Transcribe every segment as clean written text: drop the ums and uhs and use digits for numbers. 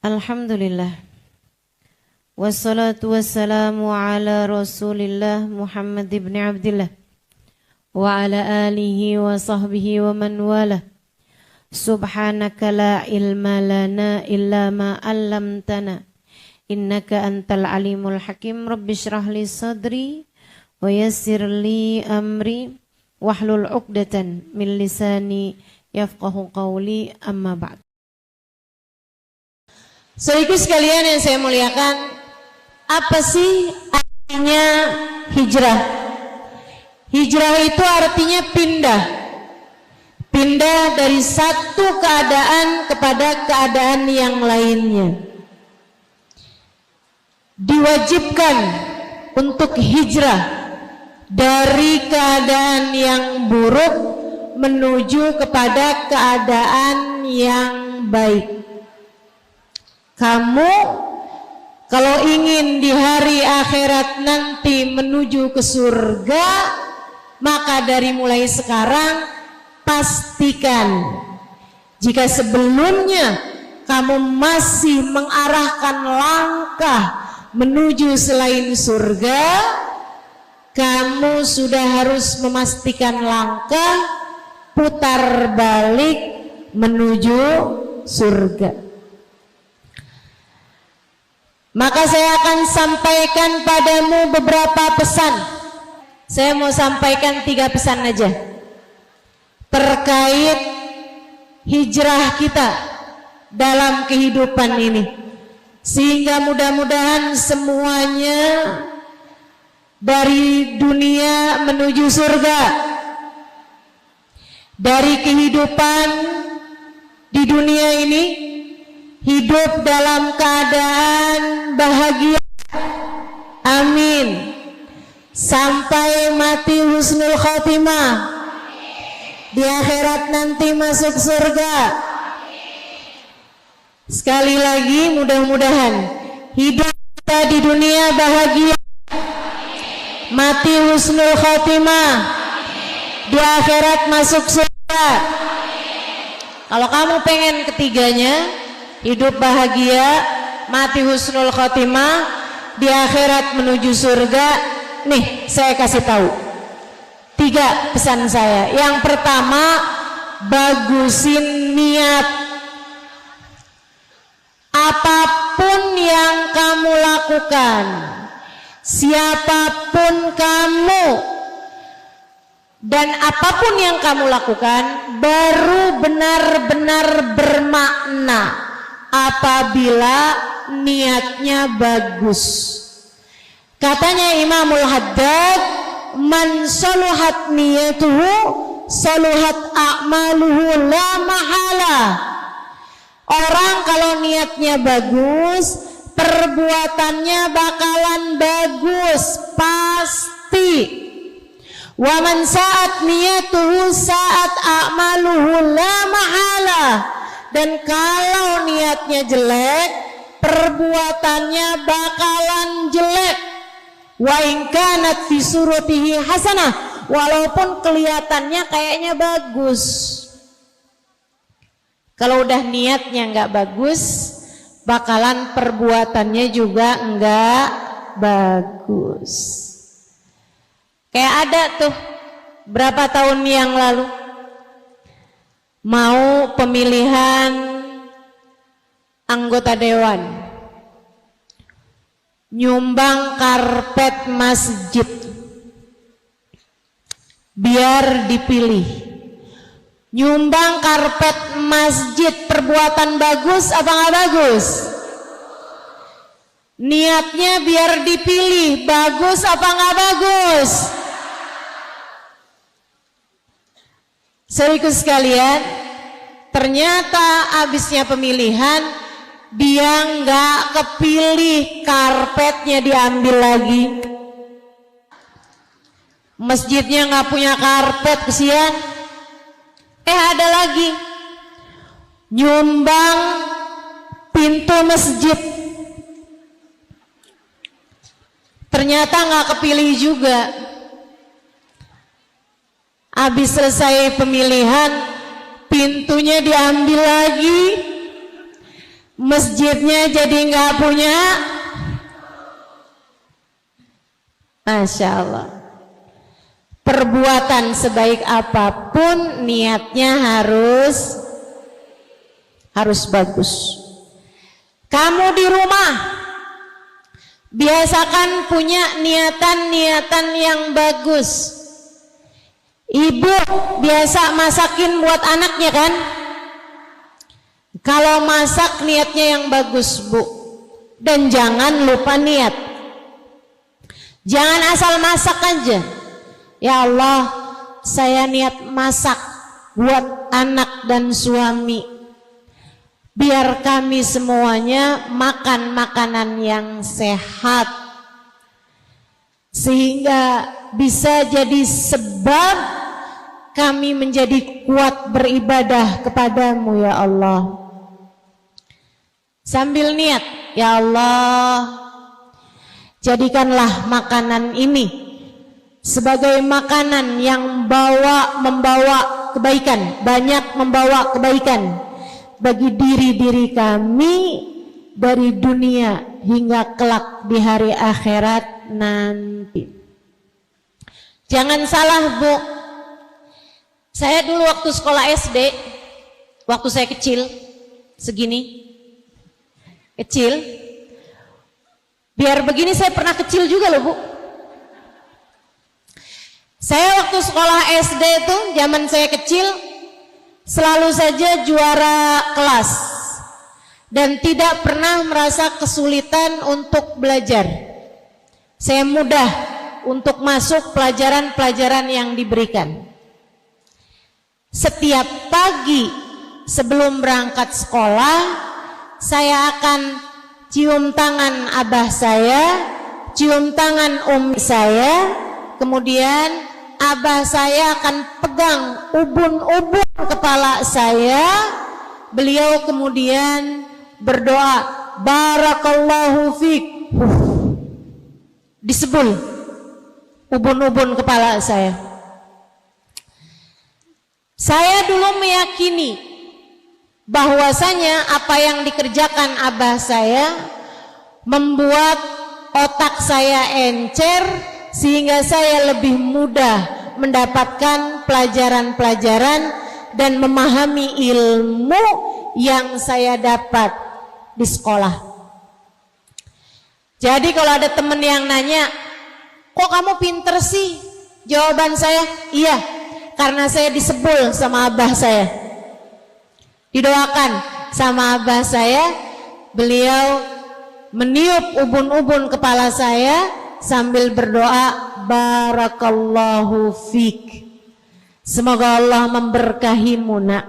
Alhamdulillah. Wassalatu wassalamu ala Rasulillah Muhammad ibn Abdillah wa ala alihi wa sahbihi wa man wala. Subhanaka la ilma lana illa ma 'allamtana innaka antal alimul hakim. Rabbi shrah li sadri wa yassir li amri wahlul 'uqdatan min lisani yafqahu qawli, amma ba'd. Saudaraku sekalian yang saya muliakan, apa sih artinya hijrah? Hijrah itu artinya pindah. Pindah dari satu keadaan kepada keadaan yang lainnya. Diwajibkan untuk hijrah dari keadaan yang buruk menuju kepada keadaan yang baik. Kamu kalau ingin di hari akhirat nanti menuju ke surga, maka dari mulai sekarang pastikan jika sebelumnya kamu masih mengarahkan langkah menuju selain surga, kamu sudah harus memastikan langkah putar balik menuju surga. Maka saya akan sampaikan padamu beberapa pesan. Saya mau sampaikan 3 pesan aja terkait hijrah kita dalam kehidupan ini, sehingga mudah-mudahan semuanya dari dunia menuju surga, dari kehidupan di dunia ini hidup dalam keadaan bahagia, amin, sampai mati husnul khotimah, di akhirat nanti masuk surga. Sekali lagi, mudah-mudahan hidup kita di dunia bahagia, mati husnul khotimah, di akhirat masuk surga. Kalau kamu pengen ketiganya, hidup bahagia, mati husnul khotimah, di akhirat menuju surga, nih saya kasih tahu 3 pesan saya. Yang pertama, bagusin niat. Apapun yang kamu lakukan, siapapun kamu, dan apapun yang kamu lakukan baru benar-benar bermakna apabila niatnya bagus. Katanya Imamul Haddad, man saluhat niyatuhu saluhat a'maluhu la mahala. Orang kalau niatnya bagus, perbuatannya bakalan bagus, pasti. Wa man sa'at niyatuhu sa'at a'maluhu la mahala. Dan kalau niatnya jelek, perbuatannya bakalan jelek. Wa in kanat fi suratihi hasanah, walaupun kelihatannya kayaknya bagus. Kalau udah niatnya nggak bagus, bakalan perbuatannya juga nggak bagus. Kayak ada tuh berapa tahun yang lalu mau pemilihan anggota dewan, nyumbang karpet masjid biar dipilih. Nyumbang karpet masjid, perbuatan bagus apa nggak bagus? Niatnya biar dipilih, bagus apa nggak bagus? Saudaraku sekalian, ternyata habisnya pemilihan dia nggak kepilih, karpetnya diambil lagi. Masjidnya nggak punya karpet, kesian. Ada lagi nyumbang pintu masjid, ternyata nggak kepilih juga. Habis selesai pemilihan, pintunya diambil lagi, masjidnya jadi nggak punya. Masya Allah. Perbuatan sebaik apapun niatnya harus bagus. Kamu di rumah biasakan punya niatan-niatan yang bagus. Ibu biasa masakin buat anaknya kan? Kalau masak niatnya yang bagus, Bu. Dan jangan lupa niat. Jangan asal masak aja. Ya Allah, saya niat masak buat anak dan suami. Biar kami semuanya makan makanan yang sehat. Sehingga bisa jadi sebab kami menjadi kuat beribadah kepadamu ya Allah. Sambil niat, ya Allah, jadikanlah makanan ini sebagai makanan yang membawa kebaikan, banyak membawa kebaikan bagi diri-diri kami dari dunia hingga kelak di hari akhirat nanti. Jangan salah, Bu. Saya dulu waktu sekolah SD, waktu saya kecil, segini, kecil, biar begini saya pernah kecil juga loh, Bu. Saya waktu sekolah SD itu, zaman saya kecil, selalu saja juara kelas dan tidak pernah merasa kesulitan untuk belajar. Saya mudah untuk masuk pelajaran-pelajaran yang diberikan. Setiap pagi sebelum berangkat sekolah, saya akan cium tangan abah saya, cium tangan umi saya, kemudian abah saya akan pegang ubun-ubun kepala saya. Beliau kemudian berdoa, barakallahu fiik, disebul ubun-ubun kepala saya. Saya dulu meyakini bahwasanya apa yang dikerjakan abah saya membuat otak saya encer, sehingga saya lebih mudah mendapatkan pelajaran-pelajaran dan memahami ilmu yang saya dapat di sekolah. Jadi kalau ada teman yang nanya, kok kamu pinter sih? Jawaban saya, iya, karena saya disebul sama abah saya, didoakan sama abah saya. Beliau meniup ubun-ubun kepala saya sambil berdoa, barakallahu fiik, semoga Allah memberkahimu nak.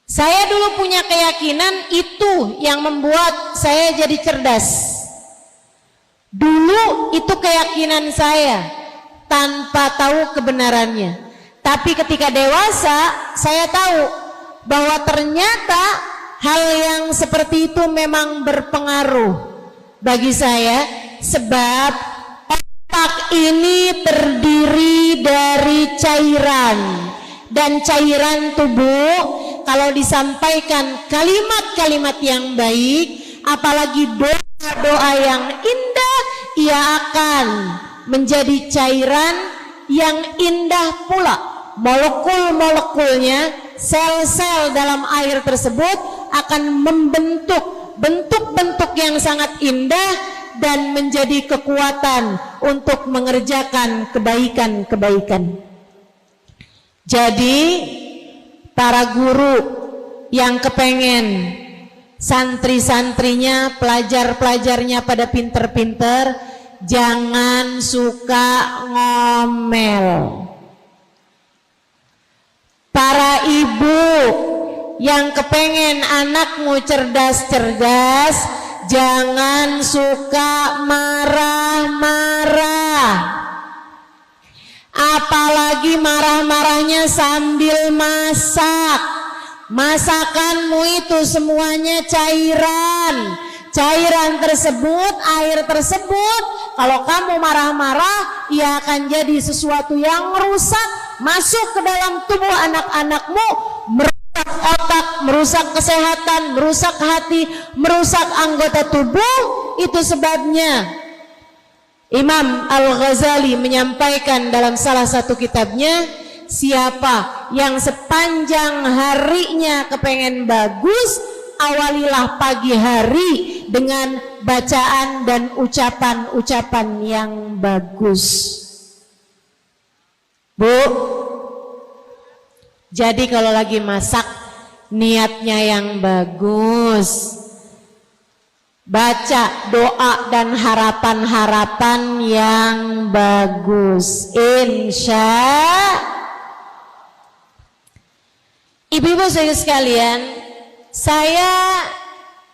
Saya dulu punya keyakinan itu yang membuat saya jadi cerdas. Dulu itu keyakinan saya tanpa tahu kebenarannya. Tapi ketika dewasa, saya tahu bahwa ternyata hal yang seperti itu memang berpengaruh bagi saya, sebab otak ini terdiri dari cairan, dan cairan tubuh kalau disampaikan kalimat-kalimat yang baik, apalagi doa-doa yang indah, ia akan menjadi cairan yang indah pula. Molekul-molekulnya, sel-sel dalam air tersebut akan membentuk bentuk-bentuk yang sangat indah dan menjadi kekuatan untuk mengerjakan kebaikan-kebaikan. Jadi para guru yang kepengen santri-santrinya, pelajar-pelajarnya pada pinter-pinter, jangan suka ngomel. Para ibu yang kepengen anakmu cerdas-cerdas, jangan suka marah-marah. Apalagi marah-marahnya sambil masak. Masakanmu itu semuanya cairan. Cairan tersebut, air tersebut, kalau kamu marah-marah, ia akan jadi sesuatu yang rusak, masuk ke dalam tubuh anak-anakmu, merusak otak merusak kesehatan, merusak hati, merusak anggota tubuh. Itu sebabnya Imam Al-Ghazali menyampaikan dalam salah satu kitabnya, siapa yang sepanjang harinya kepengen bagus, awalilah pagi hari dengan bacaan dan ucapan-ucapan yang bagus. Bu, jadi kalau lagi masak niatnya yang bagus, baca doa dan harapan-harapan yang bagus, insya. Ibu-ibu sekalian, saya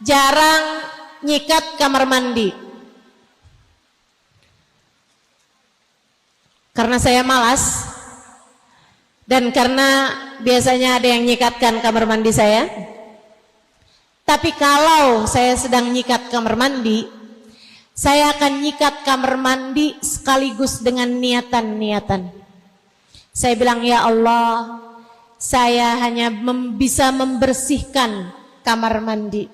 jarang nyikat kamar mandi karena saya malas dan karena biasanya ada yang nyikatkan kamar mandi saya. Tapi kalau saya sedang nyikat kamar mandi, saya akan nyikat kamar mandi sekaligus dengan niatan-niatan. Saya bilang, ya Allah, saya hanya bisa membersihkan kamar mandi.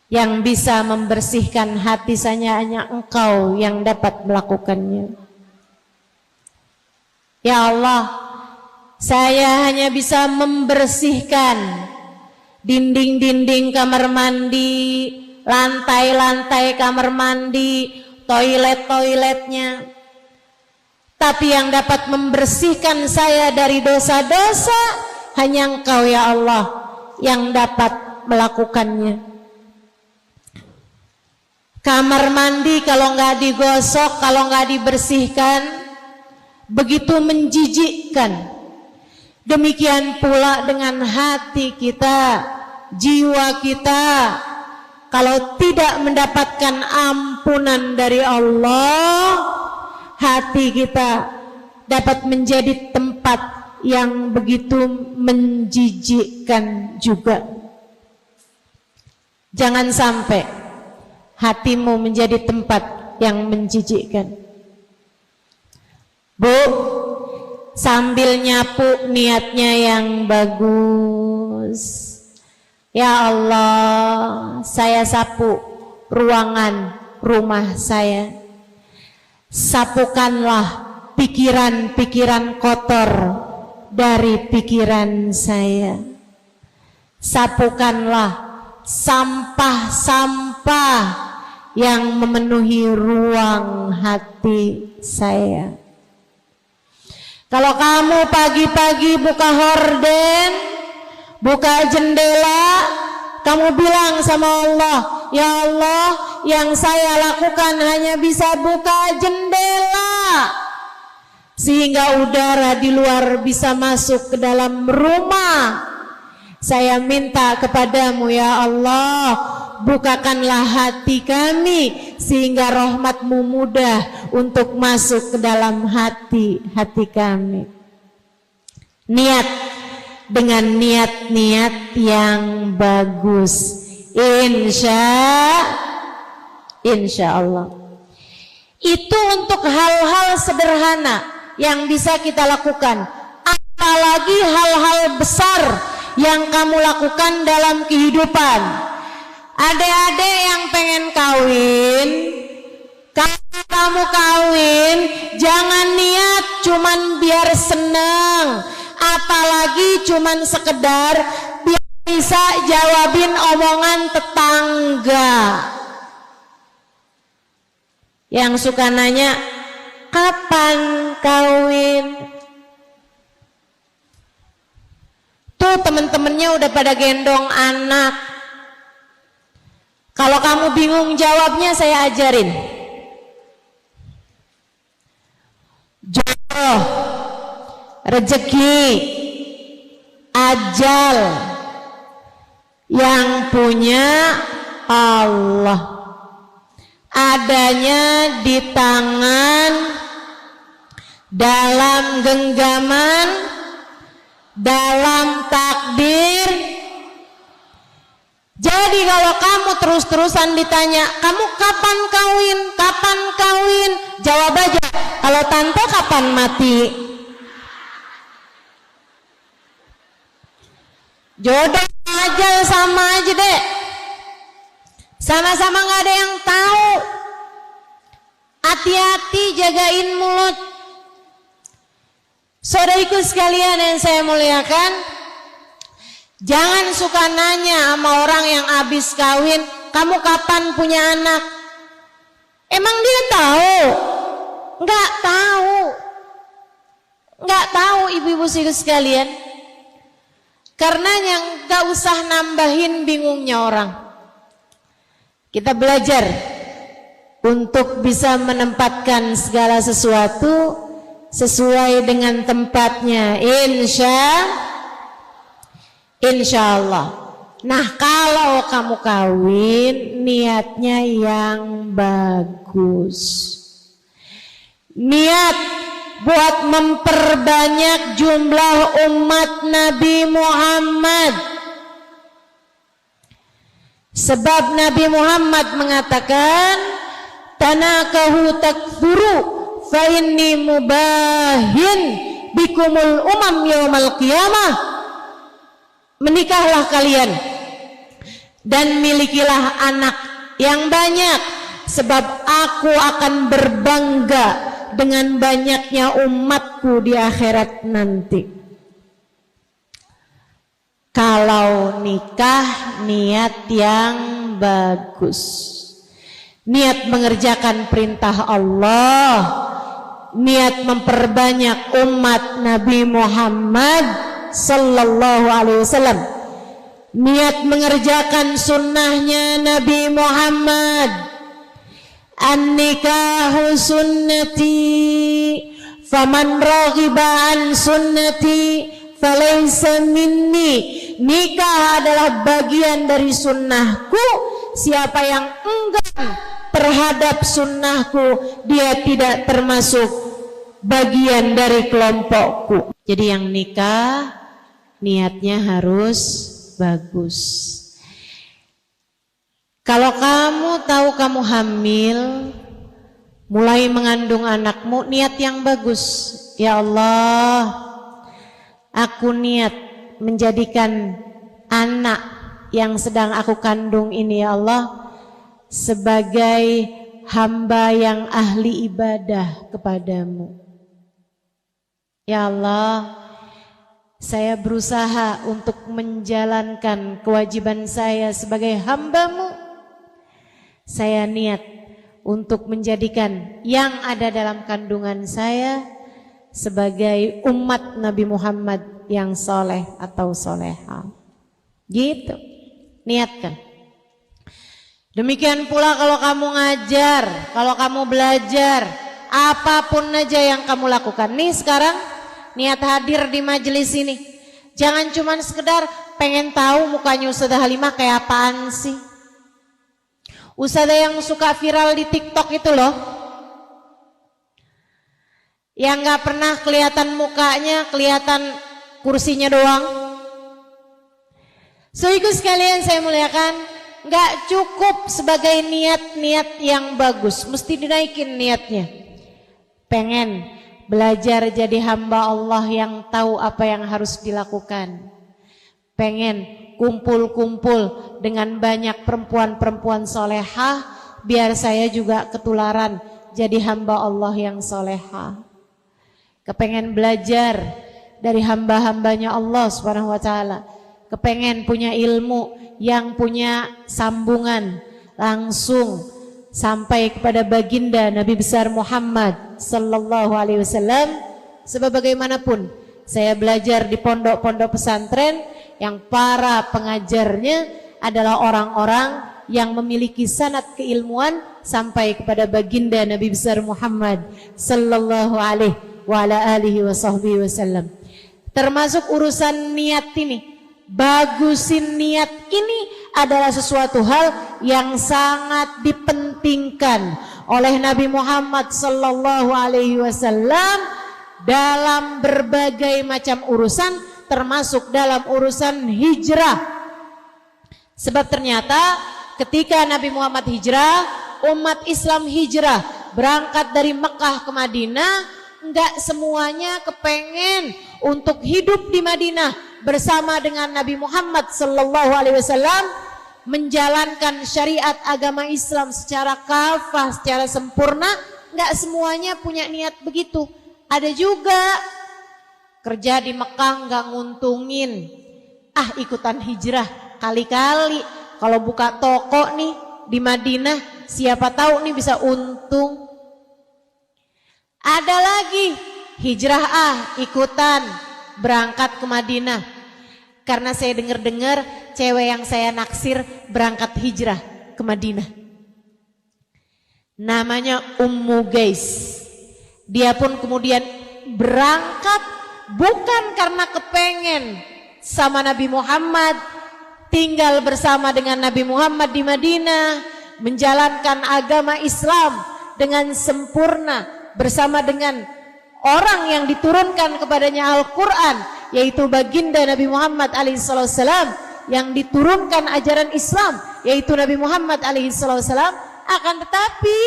Yang bisa membersihkan hati saya hanya Engkau yang dapat melakukannya. Ya Allah, saya hanya bisa membersihkan dinding-dinding kamar mandi, lantai-lantai kamar mandi, toilet-toiletnya. Tapi yang dapat membersihkan saya dari dosa-dosa hanya Engkau ya Allah yang dapat melakukannya. Kamar mandi kalau nggak digosok, kalau nggak dibersihkan, begitu menjijikkan. Demikian pula dengan hati kita, jiwa kita, kalau tidak mendapatkan ampunan dari Allah, hati kita dapat menjadi tempat yang begitu menjijikkan juga. Jangan sampai hatimu menjadi tempat yang menjijikkan. Bu, sambil nyapu niatnya yang bagus. Ya Allah, saya sapu ruangan rumah saya. Sapukanlah pikiran-pikiran kotor dari pikiran saya. Sapukanlah sampah-sampah yang memenuhi ruang hati saya. Kalau kamu pagi-pagi buka horden, buka jendela, kamu bilang sama Allah, ya Allah, yang saya lakukan hanya bisa buka jendela, sehingga udara di luar bisa masuk ke dalam rumah. Saya minta kepadamu ya Allah, bukakanlah hati kami sehingga rahmat-Mu mudah untuk masuk ke dalam hati-hati kami. Niat dengan niat-niat yang bagus, insya Allah. Itu untuk hal-hal sederhana yang bisa kita lakukan, apalagi hal-hal besar yang kamu lakukan dalam kehidupan. Adik-adik yang pengen kawin, kalau kamu kawin, jangan niat cuman biar seneng, apalagi cuman sekedar biar bisa jawabin omongan tetangga yang suka nanya, kapan kawin? Tuh temen-temennya udah pada gendong anak. Kalau kamu bingung jawabnya, saya ajarin. Jodoh, rezeki, ajal yang punya Allah, adanya di tangan, dalam genggaman, dalam takdir. Jadi kalau kamu terus-terusan ditanya, kamu kapan kawin? Kapan kawin? Jawab aja, kalau tante kapan mati? Jodoh aja sama aja deh. Sama-sama gak ada yang tahu. Hati-hati jagain mulut. Saudariku sekalian yang saya muliakan, jangan suka nanya sama orang yang habis kawin, kamu kapan punya anak? Emang dia tahu? Enggak tahu. Enggak tahu ibu-ibu sekalian. Karenanya enggak usah nambahin bingungnya orang. Kita belajar untuk bisa menempatkan segala sesuatu sesuai dengan tempatnya. Insya Allah. Nah, kalau kamu kawin niatnya yang bagus. Niat buat memperbanyak jumlah umat Nabi Muhammad. Sebab Nabi Muhammad mengatakan, tanakahu takfuru fa inni mubahin bikumul umam yaumal qiyamah. Menikahlah kalian dan milikilah anak yang banyak, sebab aku akan berbangga dengan banyaknya umatku di akhirat nanti. Kalau nikah niat yang bagus, niat mengerjakan perintah Allah, niat memperbanyak umat Nabi Muhammad sallallahu alaihi wasallam, niat mengerjakan sunnahnya Nabi Muhammad. An-nikahu sunnati faman raghiba an sunnati falaysa minni. Nikah adalah bagian dari sunnahku. Siapa yang enggan terhadap sunnahku, dia tidak termasuk bagian dari kelompokku. Jadi yang nikah niatnya harus bagus. Kalau kamu tahu kamu hamil, mulai mengandung anakmu, niat yang bagus. Ya Allah, aku niat menjadikan anak yang sedang aku kandung ini, ya Allah, sebagai hamba yang ahli ibadah kepadamu. Ya Allah, saya berusaha untuk menjalankan kewajiban saya sebagai hamba-Mu. Saya niat untuk menjadikan yang ada dalam kandungan saya sebagai umat Nabi Muhammad yang soleh atau soleha. Gitu, niatkan. Demikian pula kalau kamu ngajar, kalau kamu belajar, apapun aja yang kamu lakukan. Nih sekarang niat hadir di majelis ini, jangan cuma sekedar pengen tahu mukanya Ustazah Halimah kayak apaan sih. Ustazah yang suka viral di TikTok itu loh, yang gak pernah kelihatan mukanya, kelihatan kursinya doang. Saudaraku sekalian saya muliakan, gak cukup sebagai niat-niat yang bagus, mesti dinaikin niatnya. Pengen belajar jadi hamba Allah yang tahu apa yang harus dilakukan. Pengen kumpul-kumpul dengan banyak perempuan-perempuan solehah, biar saya juga ketularan jadi hamba Allah yang solehah. Kepengen belajar dari hamba-hambanya Allah Subhanahu wa ta'ala. Kepengen punya ilmu yang punya sambungan langsung sampai kepada baginda Nabi besar Muhammad sallallahu alaihi wasallam. Sebab bagaimanapun saya belajar di pondok-pondok pesantren yang para pengajarnya adalah orang-orang yang memiliki sanad keilmuan sampai kepada baginda Nabi besar Muhammad sallallahu alaihi wa ala alihi wasallam. Termasuk urusan niat ini, bagusin niat ini adalah sesuatu hal yang sangat dipentingkan oleh Nabi Muhammad sallallahu alaihi wasallam dalam berbagai macam urusan, termasuk dalam urusan hijrah. Sebab ternyata ketika Nabi Muhammad hijrah, umat Islam hijrah berangkat dari Mekah ke Madinah, enggak semuanya kepengen untuk hidup di Madinah, bersama dengan Nabi Muhammad sallallahu alaihi wasallam menjalankan syariat agama Islam secara kafah, secara sempurna. Enggak semuanya punya niat begitu. Ada juga kerja di Mekah enggak nguntungin, ikutan hijrah. Kali-kali kalau buka toko nih di Madinah, siapa tahu nih bisa untung. Ada lagi hijrah, ikutan berangkat ke Madinah. Karena saya dengar-dengar cewek yang saya naksir berangkat hijrah ke Madinah. Namanya Ummu Gais. Dia pun kemudian berangkat bukan karena kepengen sama Nabi Muhammad, tinggal bersama dengan Nabi Muhammad di Madinah, menjalankan agama Islam dengan sempurna bersama dengan orang yang diturunkan kepadanya Al-Quran, yaitu baginda Nabi Muhammad alaihissalam, yang diturunkan ajaran Islam, yaitu Nabi Muhammad alaihissalam. Akan tetapi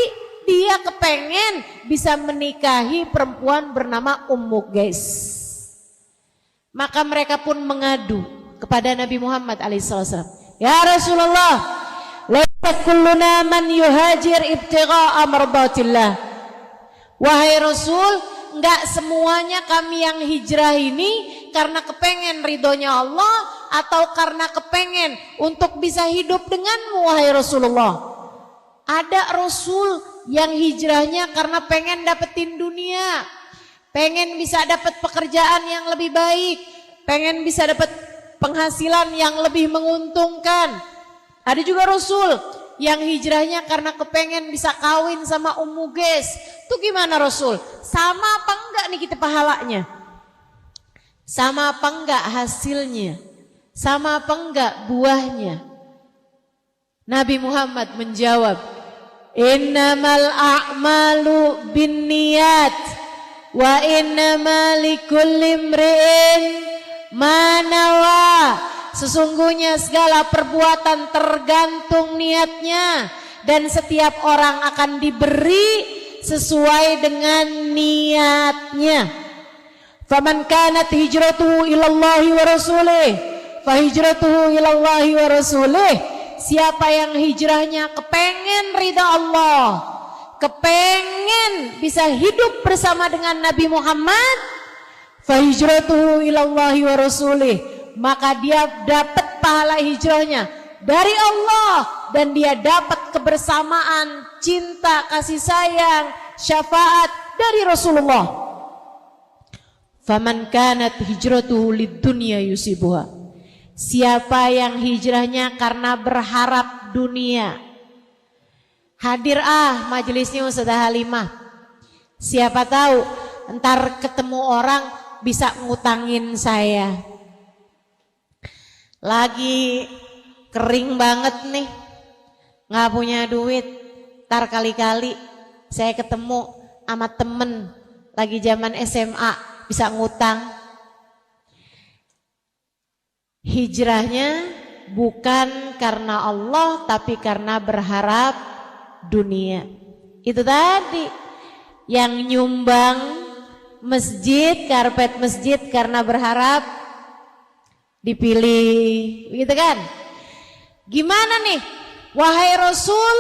dia kepengen bisa menikahi perempuan bernama Ummu Gais. Maka mereka pun mengadu kepada Nabi Muhammad alaihissalam, ya Rasulullah, laisa kulluna man yuhajir ibtigha'a mardatillah. Wahai Rasul, enggak semuanya kami yang hijrah ini karena kepengen ridhonya Allah atau karena kepengen untuk bisa hidup denganmu wahai Rasulullah. Ada Rasul yang hijrahnya karena pengen dapetin dunia, pengen bisa dapat pekerjaan yang lebih baik, pengen bisa dapat penghasilan yang lebih menguntungkan. Ada juga Rasul yang hijrahnya karena kepengen bisa kawin sama Ummu Gais. Itu gimana Rasul? Sama apa enggak nih kita pahalanya? Sama apa enggak hasilnya? Sama apa enggak buahnya? Nabi Muhammad menjawab, innamal a'malu binniyat wa innamal likulli imri'in ma nawa. Sesungguhnya segala perbuatan tergantung niatnya, dan setiap orang akan diberi sesuai dengan niatnya. Faman kanat hijratuhu ilallahi wa rasulih fa hijratuhu ilallahi wa rasulih. Siapa yang hijrahnya kepengen ridha Allah, kepengen bisa hidup bersama dengan Nabi Muhammad, fa hijratuhu ilallahi wa rasulih, maka dia dapat pahala hijrahnya dari Allah, dan dia dapat kebersamaan, cinta, kasih sayang, syafaat dari Rasulullah. Faman kanat hijratuhu lid-dunya yusibuha. Siapa yang hijrahnya karena berharap dunia. Hadir majelisnya Ustazah Halimah. Siapa tahu entar ketemu orang bisa ngutangin saya. Lagi kering banget nih, nggak punya duit. Ntar kali-kali saya ketemu sama temen lagi zaman SMA bisa ngutang. Hijrahnya bukan karena Allah tapi karena berharap dunia. Itu tadi yang nyumbang masjid, karpet masjid karena berharap dipilih, gitu kan? Gimana nih, wahai Rasul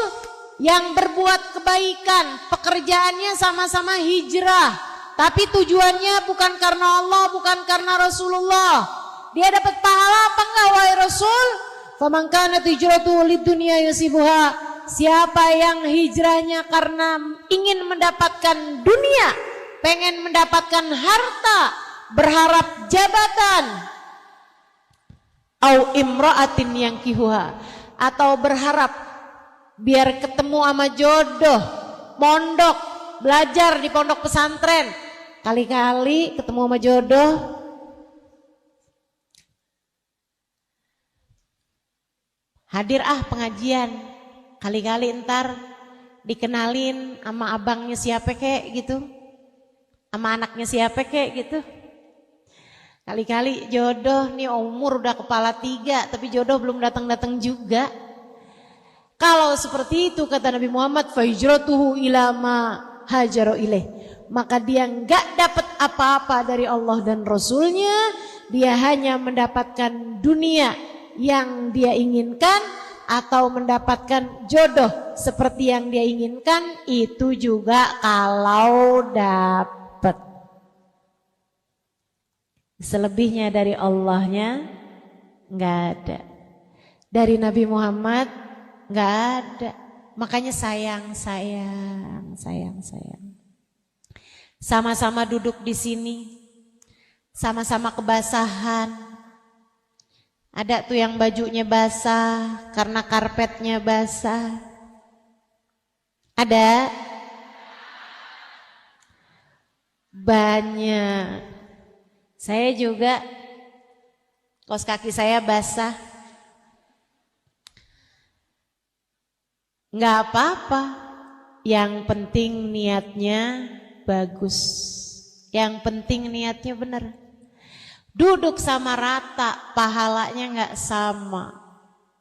yang berbuat kebaikan, pekerjaannya sama-sama hijrah, tapi tujuannya bukan karena Allah, bukan karena Rasulullah. Dia dapat pahala apa enggak wahai Rasul? Faman kanat hijratuhu lidunya yusibuha. Siapa yang hijrahnya karena ingin mendapatkan dunia, pengen mendapatkan harta, berharap jabatan, au imra'atin yang kihuha, atau berharap biar ketemu sama jodoh, mondok, belajar di pondok pesantren, kali-kali ketemu sama jodoh. Hadir pengajian, kali-kali entar dikenalin sama abangnya siapa kek gitu, sama anaknya siapa kek gitu. Kali-kali jodoh nih umur udah kepala 3 tapi jodoh belum datang-datang juga. Kalau seperti itu kata Nabi Muhammad, fa hijratuhu ila ma hajara ilaih, maka dia enggak dapat apa-apa dari Allah dan Rasulnya, dia hanya mendapatkan dunia yang dia inginkan atau mendapatkan jodoh seperti yang dia inginkan, itu juga kalau dapat. Selebihnya dari Allahnya nggak ada, dari Nabi Muhammad nggak ada. Makanya sayang. Sama-sama duduk di sini, sama-sama kebasahan. Ada tuh yang bajunya basah karena karpetnya basah. Ada? Banyak. Saya juga, kaos kaki saya basah. Nggak apa-apa, yang penting niatnya bagus, yang penting niatnya benar. Duduk sama rata, pahalanya nggak sama.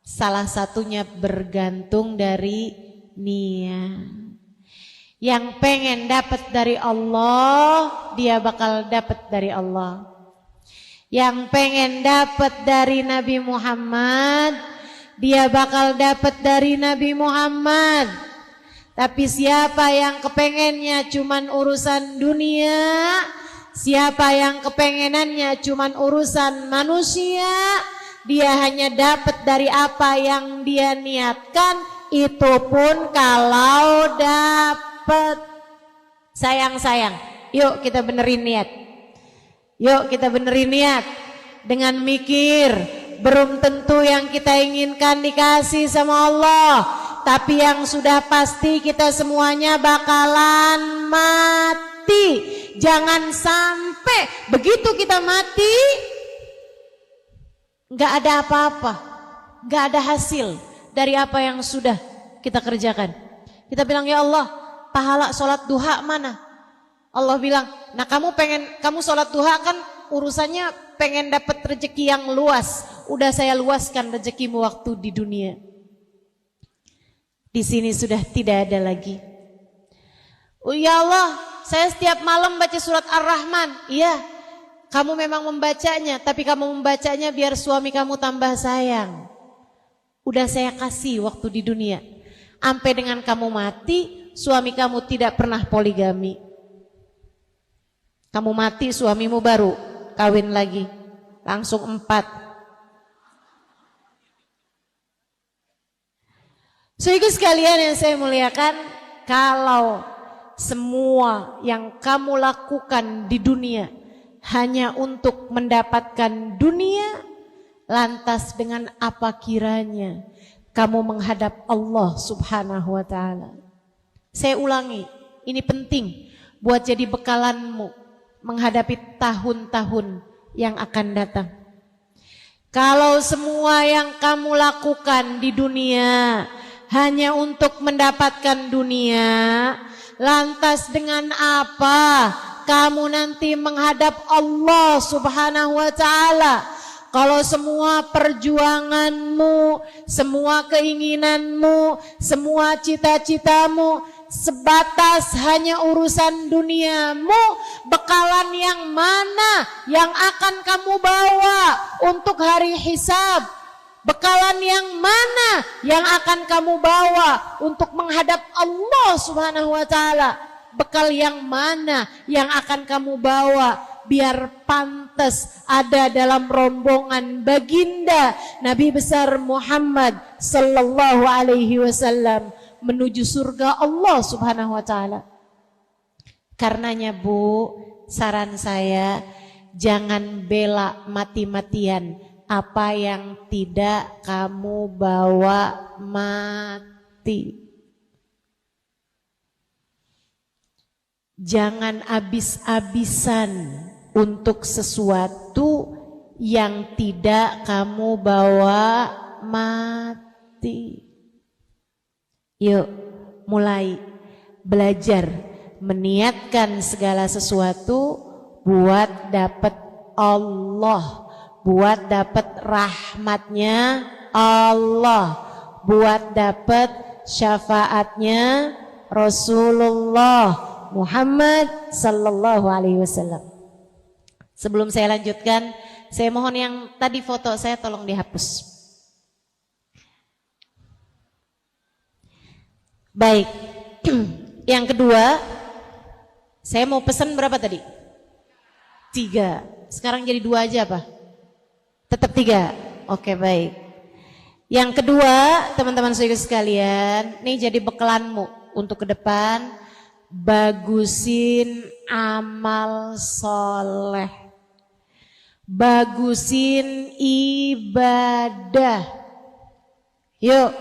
Salah satunya bergantung dari niat. Yang pengen dapat dari Allah, dia bakal dapat dari Allah. Yang pengen dapat dari Nabi Muhammad, dia bakal dapat dari Nabi Muhammad. Tapi siapa yang kepengennya cuman urusan dunia, siapa yang kepengenannya cuman urusan manusia, dia hanya dapat dari apa yang dia niatkan, itu pun kalau dapat. Sayang, yuk kita benerin niat. Yuk kita benerin niat dengan mikir. Belum tentu yang kita inginkan dikasih sama Allah, tapi yang sudah pasti kita semuanya bakalan mati. Jangan sampai begitu kita mati gak ada apa-apa, gak ada hasil dari apa yang sudah kita kerjakan. Kita bilang, ya Allah, pahala sholat duha mana? Allah bilang, nah kamu sholat duha kan urusannya pengen dapat rezeki yang luas. Udah saya luaskan rezekimu waktu di dunia. Di sini sudah tidak ada lagi. Oh ya Allah, saya setiap malam baca surat Ar-Rahman. Iya, kamu memang membacanya, tapi kamu membacanya biar suami kamu tambah sayang. Udah saya kasih waktu di dunia. Sampai dengan kamu mati, suami kamu tidak pernah poligami. Kamu mati, suamimu baru kawin lagi, langsung 4. Saudara sekalian yang saya muliakan, kalau semua yang kamu lakukan di dunia hanya untuk mendapatkan dunia, lantas dengan apa kiranya kamu menghadap Allah Subhanahu wa ta'ala? Saya ulangi, ini penting buat jadi bekalanmu menghadapi tahun-tahun yang akan datang. Kalau semua yang kamu lakukan di dunia hanya untuk mendapatkan dunia, lantas dengan apa kamu nanti menghadap Allah Subhanahu wa ta'ala? Kalau semua perjuanganmu, semua keinginanmu, semua cita-citamu sebatas hanya urusan duniamu, bekalan yang mana yang akan kamu bawa untuk hari hisab? Bekalan yang mana yang akan kamu bawa untuk menghadap Allah Subhanahu wa ta'ala? Bekal yang mana yang akan kamu bawa biar pantas ada dalam rombongan baginda Nabi besar Muhammad sallallahu alaihi wasallam menuju surga Allah Subhanahu wa ta'ala? Karenanya Bu, saran saya, jangan bela mati-matian apa yang tidak kamu bawa mati. Jangan habis-habisan untuk sesuatu yang tidak kamu bawa mati. Yuk, mulai belajar meniatkan segala sesuatu buat dapat Allah, buat dapat rahmatnya Allah, buat dapat syafaatnya Rasulullah Muhammad sallallahu alaihi wasallam. Sebelum saya lanjutkan, Saya mohon yang tadi foto saya tolong dihapus. Baik. Yang kedua, saya mau pesan berapa tadi? 3. Sekarang jadi 2 aja apa? Tetap 3. Oke, baik. Yang kedua, teman-teman saudara sekalian, ini jadi bekalanmu untuk ke depan, bagusin amal soleh. Bagusin ibadah. Yuk,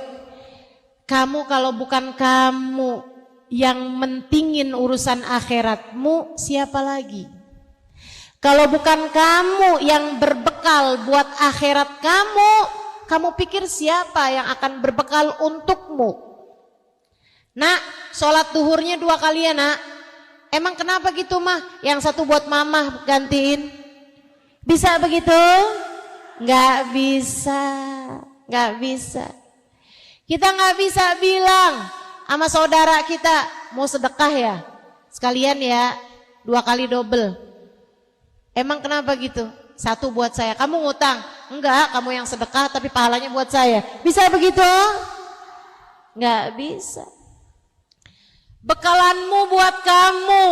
kamu kalau bukan kamu yang mentingin urusan akhiratmu, siapa lagi? Kalau bukan kamu yang berbekal buat akhirat kamu pikir siapa yang akan berbekal untukmu? Nak, sholat duhurnya 2 kali ya nak. Emang kenapa gitu mah? Yang satu buat mama gantiin. Bisa begitu? Nggak bisa, nggak bisa. Kita nggak bisa bilang sama saudara kita mau sedekah ya, sekalian ya 2 kali double. Emang kenapa gitu? 1 buat saya, kamu ngutang? Enggak, kamu yang sedekah tapi pahalanya buat saya. Bisa begitu? Nggak bisa. Bekalanmu buat kamu.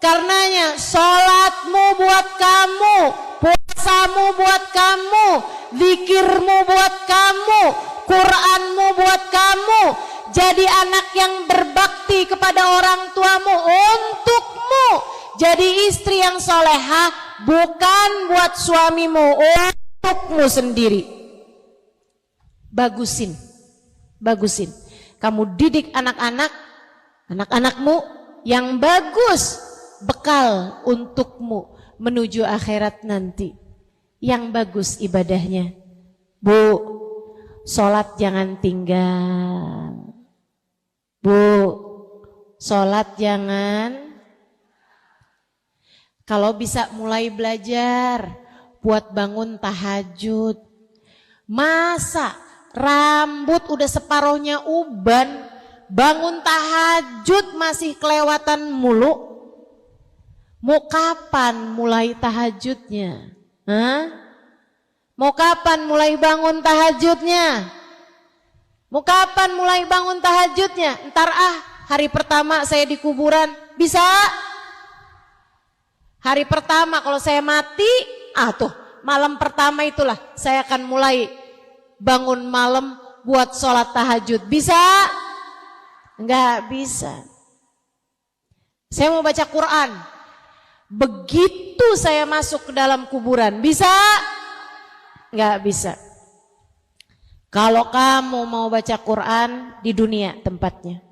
Karenanya sholatmu buat kamu, puasamu buat kamu, zikirmu buat kamu, Quranmu buat kamu. Jadi anak yang berbakti kepada orang tuamu untukmu. Jadi istri yang solehah bukan buat suamimu, untukmu sendiri. Bagusin, bagusin. Kamu didik anak-anakmu yang bagus. Bekal untukmu menuju akhirat nanti. Yang bagus ibadahnya. Bu, sholat jangan tinggal. Bu, sholat jangan. Kalau bisa mulai belajar buat bangun tahajud. Masa rambut udah separuhnya uban, bangun tahajud masih kelewatan mulu? Mau kapan mulai tahajudnya? Hah? Mau kapan mulai bangun tahajudnya? Mau kapan mulai bangun tahajudnya? Ntar hari pertama saya di kuburan. Bisa? Hari pertama kalau saya mati, tuh malam pertama itulah saya akan mulai bangun malam buat sholat tahajud. Bisa? Enggak bisa. Saya mau baca Quran. Begitu saya masuk ke dalam kuburan, bisa? Enggak bisa. Kalau kamu mau baca Quran, di dunia tempatnya.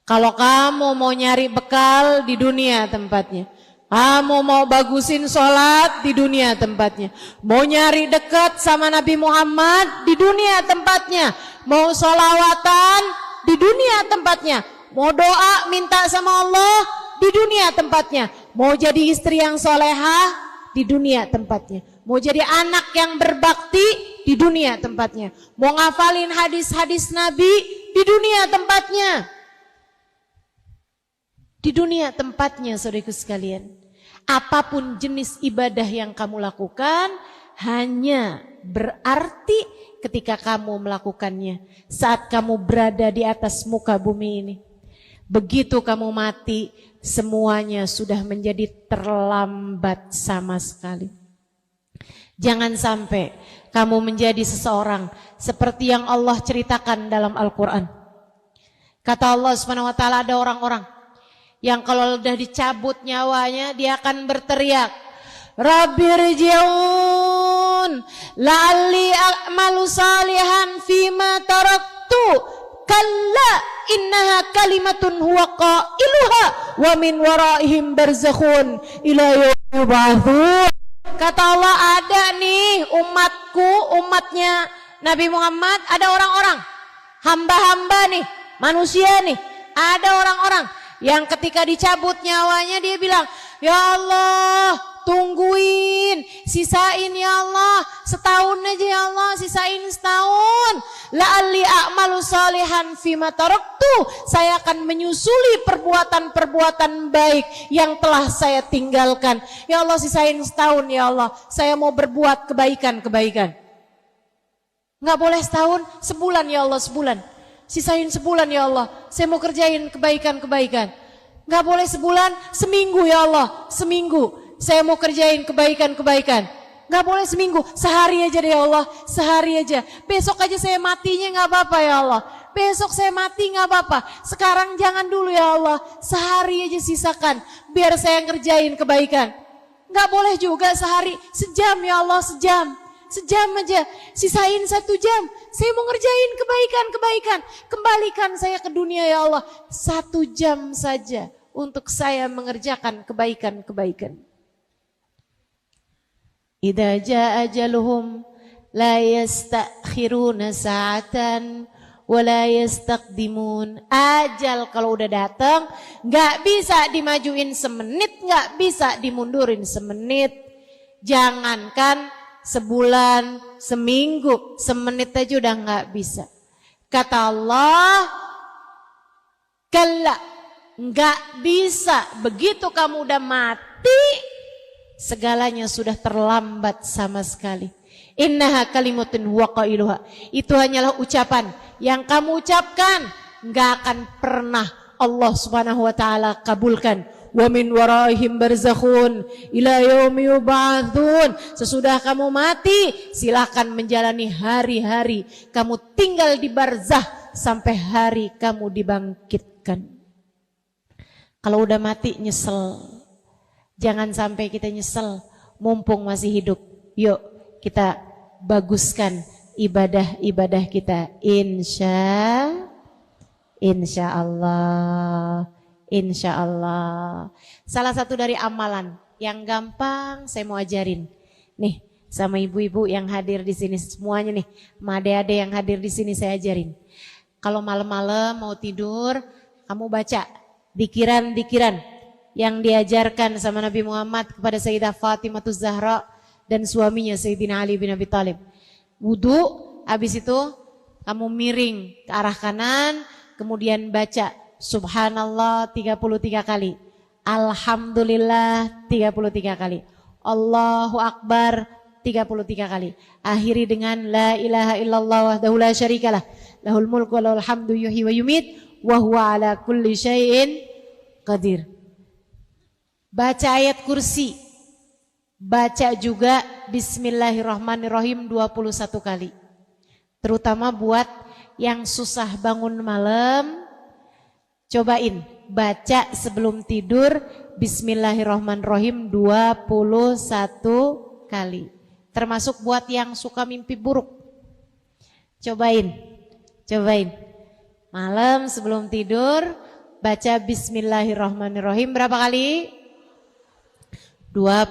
Kalau kamu mau nyari bekal, di dunia tempatnya. Kamu mau bagusin sholat, di dunia tempatnya. Mau nyari dekat sama Nabi Muhammad, di dunia tempatnya. Mau sholawatan, di dunia tempatnya. Mau doa minta sama Allah, di dunia tempatnya. Mau jadi istri yang solehah, di dunia tempatnya. Mau jadi anak yang berbakti, di dunia tempatnya. Mau ngafalin hadis-hadis Nabi, di dunia tempatnya. Di dunia tempatnya, saudaraku sekalian. Apapun jenis ibadah yang kamu lakukan, hanya berarti ketika kamu melakukannya. Saat kamu berada di atas muka bumi ini. Begitu kamu mati, semuanya sudah menjadi terlambat sama sekali. Jangan sampai kamu menjadi seseorang seperti yang Allah ceritakan dalam Al-Quran. Kata Allah SWT, ada orang-orang yang kalau sudah dicabut nyawanya, dia akan berteriak, Rabbirji'un la'alli a'malu salihan fima taraktu. Kalla innaha kalimatun huwa qailuha wa min waraihim barzakhun ila yaumil yub'atsun. Kata Allah, ada nih umatku, umatnya Nabi Muhammad, ada orang-orang hamba-hamba nih, manusia nih, ada orang-orang yang ketika dicabut nyawanya dia bilang, ya Allah, tungguin, sisain ya Allah, setahun aja ya Allah, sisain setahun. La'alli a'malu salihan fima taraktu, saya akan menyusuli perbuatan-perbuatan baik yang telah saya tinggalkan. Ya Allah, sisain setahun ya Allah, saya mau berbuat kebaikan-kebaikan. Nggak boleh setahun, sebulan ya Allah, sebulan. Sisain sebulan ya Allah, saya mau kerjain kebaikan-kebaikan. Nggak boleh sebulan, seminggu ya Allah, seminggu. Saya mau kerjain kebaikan-kebaikan. Nggak boleh seminggu, sehari aja deh ya Allah, sehari aja. Besok aja saya matinya nggak apa-apa ya Allah. Besok saya mati nggak apa-apa. Sekarang jangan dulu ya Allah, sehari aja sisakan, biar saya ngerjain kebaikan. Nggak boleh juga sehari, sejam ya Allah, sejam. Sejam aja, sisain 1 jam. Saya mau ngerjain kebaikan-kebaikan. Kembalikan saya ke dunia ya Allah. 1 jam saja untuk saya mengerjakan kebaikan-kebaikan. Idza jaa ajaluhum la yastakhiruna sa'atan wa la yastaqdimun. Ajal kalau udah datang enggak bisa dimajuin semenit, enggak bisa dimundurin semenit. Jangankan sebulan, seminggu, semenit aja udah enggak bisa. Kata Allah, kalla, enggak bisa. Begitu kamu udah mati, segalanya sudah terlambat sama sekali. Innaha kalimatun huwa qailuha. Itu hanyalah ucapan yang kamu ucapkan, enggak akan pernah Allah Subhanahu wa taala kabulkan. Wa min waraihim barzakhun ila yaumi yub'atsun. Sesudah kamu mati, silakan menjalani hari-hari kamu tinggal di barzah sampai hari kamu dibangkitkan. Kalau udah mati nyesel. Jangan sampai kita nyesel mumpung masih hidup. Yuk kita baguskan ibadah-ibadah kita. Insya Allah. Insya Allah. Salah satu dari amalan yang gampang saya mau ajarin. Nih sama ibu-ibu yang hadir di sini semuanya nih. Sama adik-adik yang hadir di sini saya ajarin. Kalau malam-malam mau tidur, kamu baca dikiran-dikiran yang diajarkan sama Nabi Muhammad kepada Sayyidah Fatimah Zahra dan suaminya Sayyidina Ali bin Abi Thalib. Wudu, habis itu kamu miring ke arah kanan, kemudian baca Subhanallah 33 kali, Alhamdulillah 33 kali, Allahu Akbar 33 kali. Akhiri dengan La ilaha illallah wahdahu la syarikalah, lahul mulku wa lahul hamdu yuhyi wa yumit, wa huwa ala kulli syai'in qadir. Baca ayat kursi, baca juga Bismillahirrahmanirrahim 21 kali. Terutama buat yang susah bangun malam, cobain baca sebelum tidur Bismillahirrahmanirrahim 21 kali. Termasuk buat yang suka mimpi buruk. Cobain. Malam sebelum tidur baca Bismillahirrahmanirrahim berapa kali? 21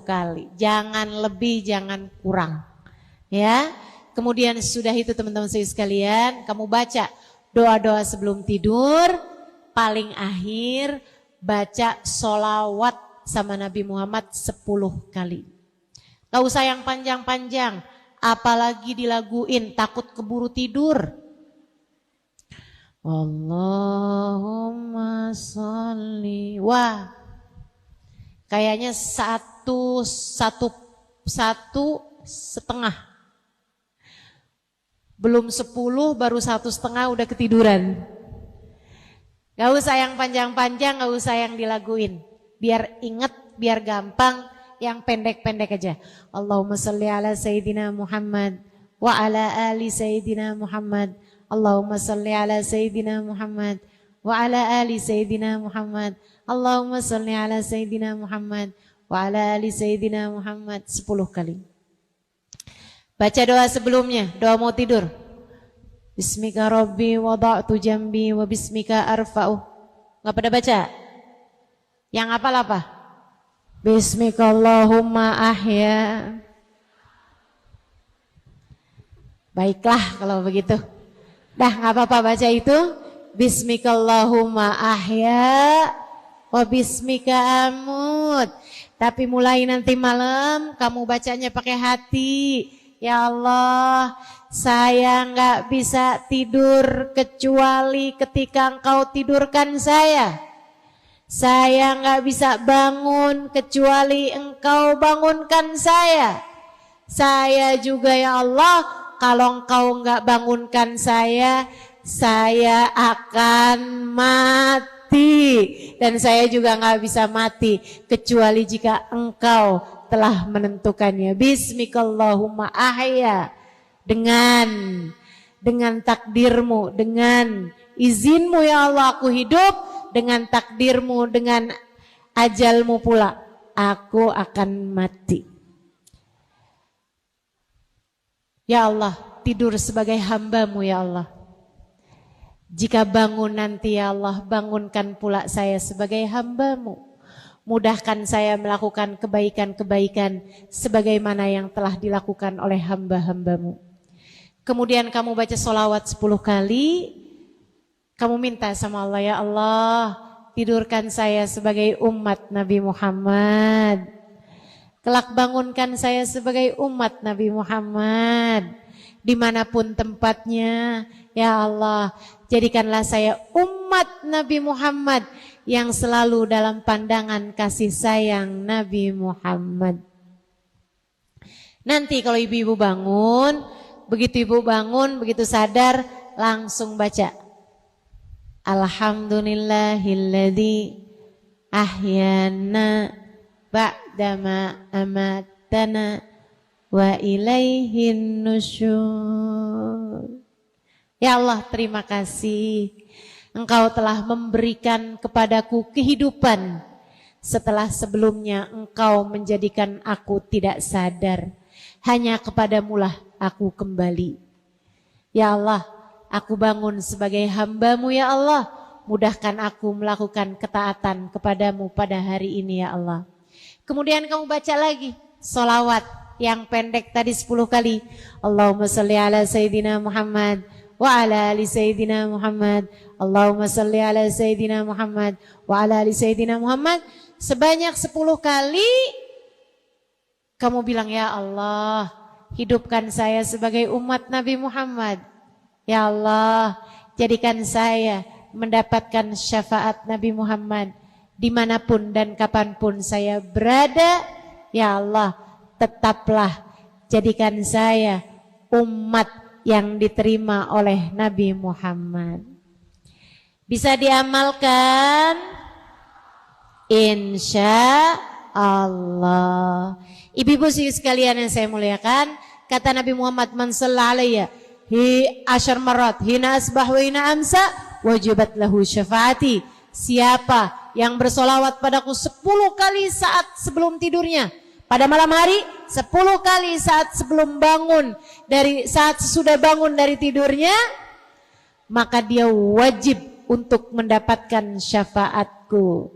kali. Jangan lebih, jangan kurang. Ya. Kemudian sudah itu teman-teman saya sekalian, kamu baca doa-doa sebelum tidur, paling akhir baca sholawat sama Nabi Muhammad 10 kali. Gak usah yang panjang-panjang, apalagi dilaguin, takut keburu tidur. Allahumma sholli. Wah, kayaknya satu setengah. Belum 10 baru 1,5 udah ketiduran. Gak usah yang panjang-panjang, gak usah yang dilaguin. Biar inget, biar gampang, yang pendek-pendek aja. Allahumma sholli ala Sayyidina Muhammad wa ala ali Sayyidina Muhammad. Allahumma sholli ala Sayyidina Muhammad wa ala ali Sayyidina Muhammad. Allahumma sholli ala Sayyidina Muhammad wa ala ali Sayyidina Muhammad 10 kali. Baca doa sebelumnya, doa mau tidur. Bismika Rabbi wada'tu jambi wa bismika arfa'u. Gak pada baca? Yang hafal apa? Bismika Allahumma ahya. Baiklah kalau begitu. Dah gak apa-apa baca itu. Bismika Allahumma ahya wa bismika amut. Tapi mulai nanti malam kamu bacanya pakai hati. Ya Allah, saya nggak bisa tidur kecuali ketika Engkau tidurkan saya. Saya nggak bisa bangun kecuali Engkau bangunkan saya. Saya juga ya Allah, kalau Engkau nggak bangunkan saya akan mati. Dan saya juga nggak bisa mati kecuali jika Engkau telah menentukannya. Bismikallahumma ahya, dengan takdirmu, dengan izinmu ya Allah aku hidup, dengan takdirmu, dengan ajalmu pula aku akan mati. Ya Allah, tidur sebagai hambamu ya Allah. Jika bangun nanti ya Allah, bangunkan pula saya sebagai hambamu. Mudahkan saya melakukan kebaikan-kebaikan sebagaimana yang telah dilakukan oleh hamba-hambamu. Kemudian kamu baca sholawat 10 kali. Kamu minta sama Allah, ya Allah, tidurkan saya sebagai umat Nabi Muhammad. Kelak bangunkan saya sebagai umat Nabi Muhammad. Dimanapun tempatnya, ya Allah, jadikanlah saya umat Nabi Muhammad yang selalu dalam pandangan kasih sayang Nabi Muhammad. Nanti kalau ibu-ibu bangun, begitu sadar, langsung baca. Alhamdulillahilladzi ahyana ba'dama amatana wa ilaihin nusyur. Ya Allah, terima kasih. Engkau telah memberikan kepadaku kehidupan setelah sebelumnya Engkau menjadikan aku tidak sadar. Hanya kepadamulah aku kembali. Ya Allah, aku bangun sebagai hambamu ya Allah. Mudahkan aku melakukan ketaatan kepadamu pada hari ini ya Allah. Kemudian kamu baca lagi sholawat yang pendek tadi 10 kali. Allahumma salli ala Sayyidina Muhammad wa ala ali Sayyidina Muhammad. Allahumma salli ala Sayyidina Muhammad wa ala ali Sayyidina Muhammad. Sebanyak 10 kali kamu bilang, ya Allah, hidupkan saya sebagai umat Nabi Muhammad. Ya Allah, jadikan saya mendapatkan syafaat Nabi Muhammad dimanapun dan kapanpun saya berada. Ya Allah, tetaplah jadikan saya umat yang diterima oleh Nabi Muhammad. Bisa diamalkan? Insya Allah. Ibu-ibu sekalian yang saya muliakan, kata Nabi Muhammad, man shalla alayya asyar marat hina asbah wa hina amsa wajibat lahu syafaati. Siapa yang bersolawat padaku 10 kali saat sebelum tidurnya pada malam hari, 10 kali saat sebelum bangun, saat sudah bangun dari tidurnya, maka dia wajib untuk mendapatkan syafaatku.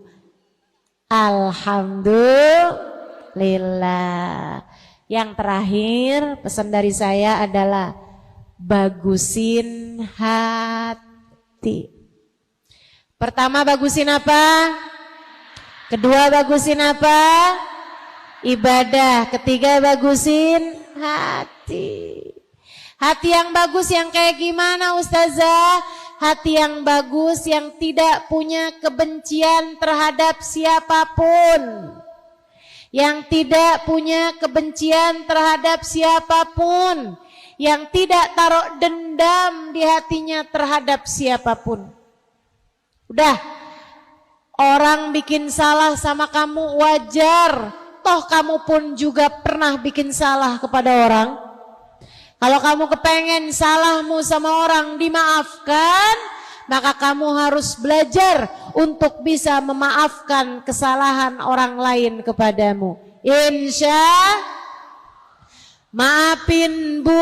Alhamdulillah. Yang terakhir pesan dari saya adalah bagusin hati. Pertama, bagusin apa? Kedua, bagusin apa? Ibadah. Ketiga, bagusin hati. Hati yang bagus yang kayak gimana, Ustazah? Hati yang bagus yang tidak punya kebencian terhadap siapapun. Yang tidak punya kebencian terhadap siapapun. Yang tidak taruh dendam di hatinya terhadap siapapun. Udah, orang bikin salah sama kamu wajar. Toh kamu pun juga pernah bikin salah kepada orang. Kalau kamu kepengen salahmu sama orang dimaafkan, maka kamu harus belajar untuk bisa memaafkan kesalahan orang lain kepadamu. Insya maafin Bu,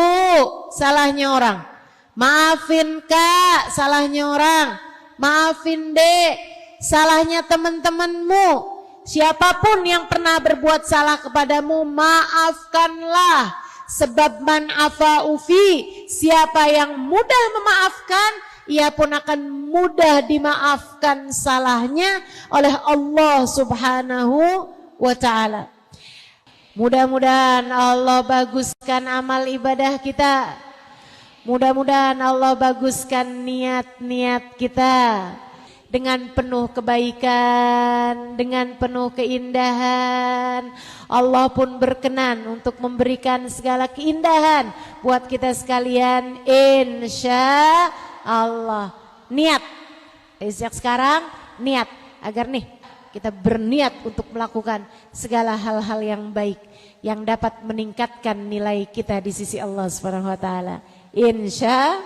salahnya orang. Maafin Kak, salahnya orang. Maafin Dek, salahnya teman-temanmu. Siapapun yang pernah berbuat salah kepadamu, maafkanlah. Sebab man afa'ufi, siapa yang mudah memaafkan, ia pun akan mudah dimaafkan salahnya oleh Allah Subhanahu wa ta'ala. Mudah-mudahan Allah baguskan amal ibadah kita. Mudah-mudahan Allah baguskan niat-niat kita dengan penuh kebaikan, dengan penuh keindahan. Allah pun berkenan untuk memberikan segala keindahan buat kita sekalian, insya Allah. Niat, sejak sekarang niat agar nih kita berniat untuk melakukan segala hal-hal yang baik yang dapat meningkatkan nilai kita di sisi Allah Subhanahu wa taala. Insya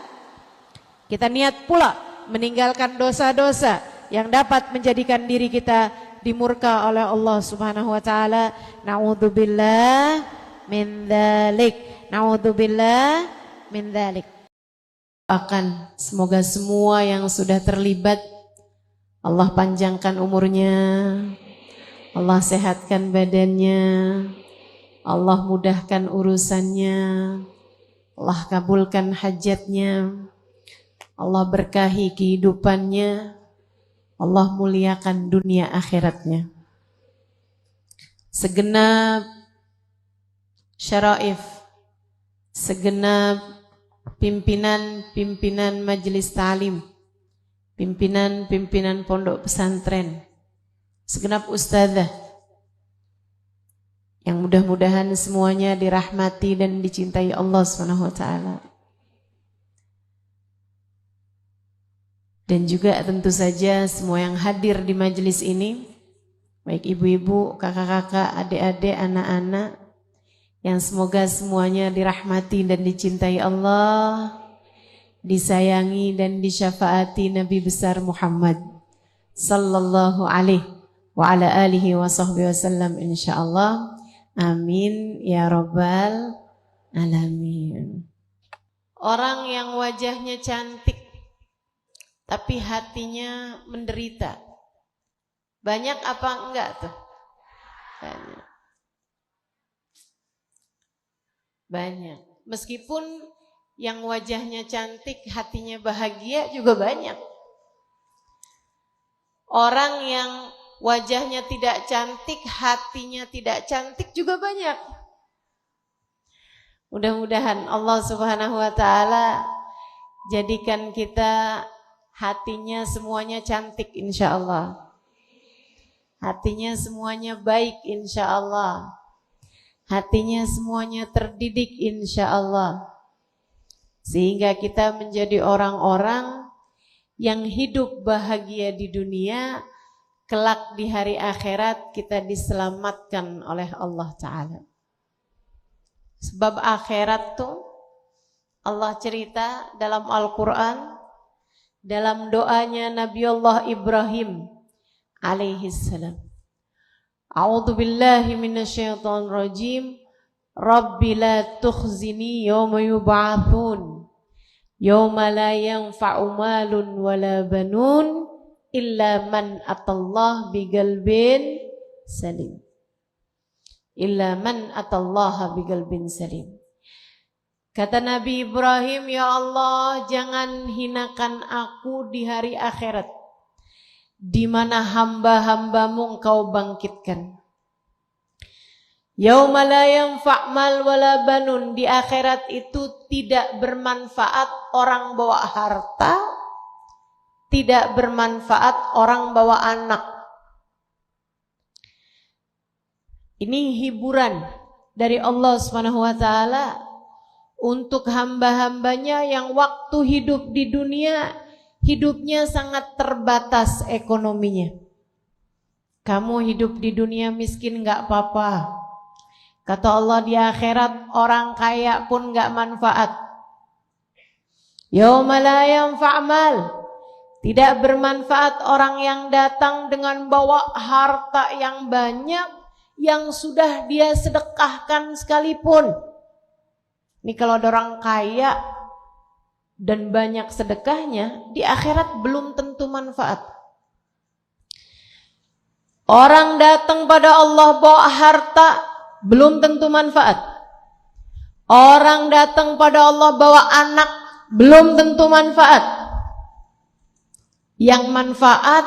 kita niat pula meninggalkan dosa-dosa yang dapat menjadikan diri kita dimurka oleh Allah Subhanahu wa taala. Na'udzubillah min dzalik. Na'udzubillah min dzalik. Semoga semua yang sudah terlibat Allah panjangkan umurnya, Allah sehatkan badannya, Allah mudahkan urusannya, Allah kabulkan hajatnya, Allah berkahi kehidupannya, Allah muliakan dunia akhiratnya. Segenap syaraif, segenap pimpinan majelis ta'lim, pimpinan pondok pesantren, segenap ustadzah yang mudah-mudahan semuanya dirahmati dan dicintai Allah Subhanahu wa taala. Dan juga tentu saja semua yang hadir di majelis ini, baik ibu-ibu, kakak-kakak, adik-adik, anak-anak, yang semoga semuanya dirahmati dan dicintai Allah, disayangi dan disyafaati Nabi besar Muhammad sallallahu alaihi wa ala alihi wa sahbihi wasallam insyaallah. Amin ya rabbal alamin. Orang yang wajahnya cantik tapi hatinya menderita, banyak apa enggak tuh? Banyak. Meskipun yang wajahnya cantik, hatinya bahagia juga banyak. Orang yang wajahnya tidak cantik, hatinya tidak cantik juga banyak. Mudah-mudahan Allah Subhanahu wa taala jadikan kita hatinya semuanya cantik insyaallah. Hatinya semuanya baik insyaallah. Hatinya semuanya terdidik insyaallah. Sehingga kita menjadi orang-orang yang hidup bahagia di dunia, kelak di hari akhirat kita diselamatkan oleh Allah Ta'ala. Sebab akhirat tuh Allah cerita dalam Al-Quran, dalam doanya Nabi Allah Ibrahim alaihissalam. A'udzu billahi minasyaitonir rajim. Rabbi la tukhzini yawma yub'atsun yawma la yanfa'u malun wala banun illa man atallah biqalbin salim. Illa man atallaha biqalbin salim. Kata Nabi Ibrahim, ya Allah, jangan hinakan aku di hari akhirat, di mana hamba-hambamu Engkau bangkitkan. Yauma la yanfa' mal wala banun, di akhirat itu tidak bermanfaat orang bawa harta, tidak bermanfaat orang bawa anak. Ini hiburan dari Allah Subhanahu wa taala untuk hamba-hambanya yang waktu hidup di dunia hidupnya sangat terbatas ekonominya. Kamu hidup di dunia miskin enggak apa-apa. Kata Allah, di akhirat orang kaya pun enggak manfaat. Yauma la yanfa' mal, tidak bermanfaat orang yang datang dengan bawa harta yang banyak yang sudah dia sedekahkan sekalipun. Ini kalau ada orang kaya dan banyak sedekahnya, di akhirat belum tentu manfaat. Orang datang pada Allah bawa harta, belum tentu manfaat. Orang datang pada Allah bawa anak, belum tentu manfaat. Yang manfaat,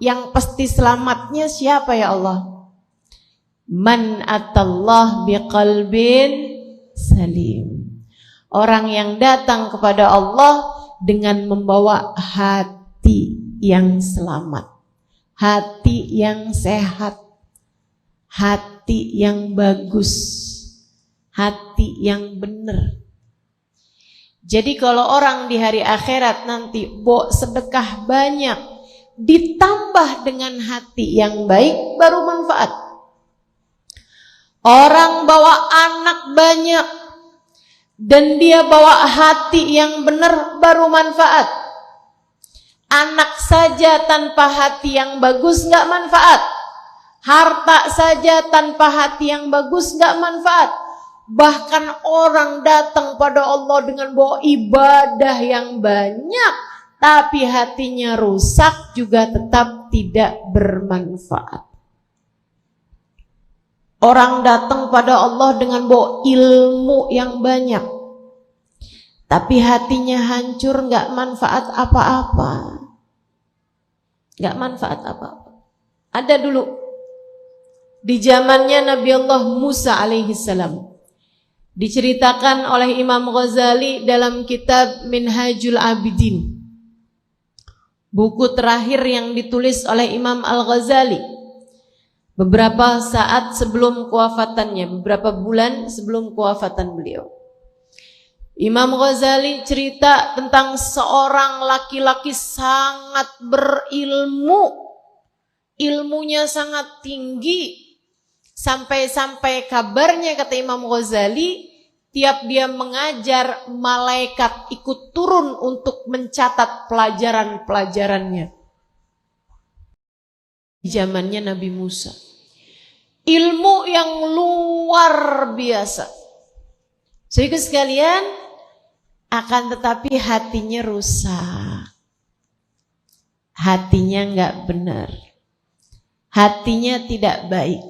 yang pasti selamatnya siapa ya Allah? Man atallah biqalbin salim. Orang yang datang kepada Allah dengan membawa hati yang selamat, hati yang sehat, hati yang bagus, hati yang benar. Jadi kalau orang di hari akhirat nanti sedekah banyak ditambah dengan hati yang baik baru manfaat. Orang bawa anak banyak dan dia bawa hati yang benar baru manfaat. Anak saja tanpa hati yang bagus nggak manfaat. Harta saja tanpa hati yang bagus nggak manfaat. Bahkan orang datang pada Allah dengan bawa ibadah yang banyak, tapi hatinya rusak juga tetap tidak bermanfaat. Orang datang pada Allah dengan bawa ilmu yang banyak, tapi hatinya hancur, nggak manfaat apa-apa. Nggak manfaat apa-apa. Ada dulu di zamannya Nabi Allah Musa alaihissalam, diceritakan oleh Imam Ghazali dalam kitab Minhajul Abidin, buku terakhir yang ditulis oleh Imam Al-Ghazali beberapa saat sebelum kewafatannya, beberapa bulan sebelum kewafatan beliau. Imam Ghazali cerita tentang seorang laki-laki sangat berilmu, ilmunya sangat tinggi, sampai-sampai kabarnya kata Imam Ghazali, tiap dia mengajar malaikat ikut turun untuk mencatat pelajaran-pelajarannya. Di zamannya Nabi Musa, ilmu yang luar biasa. Sehingga sekalian, akan tetapi hatinya rusak, hatinya nggak benar, hatinya tidak baik,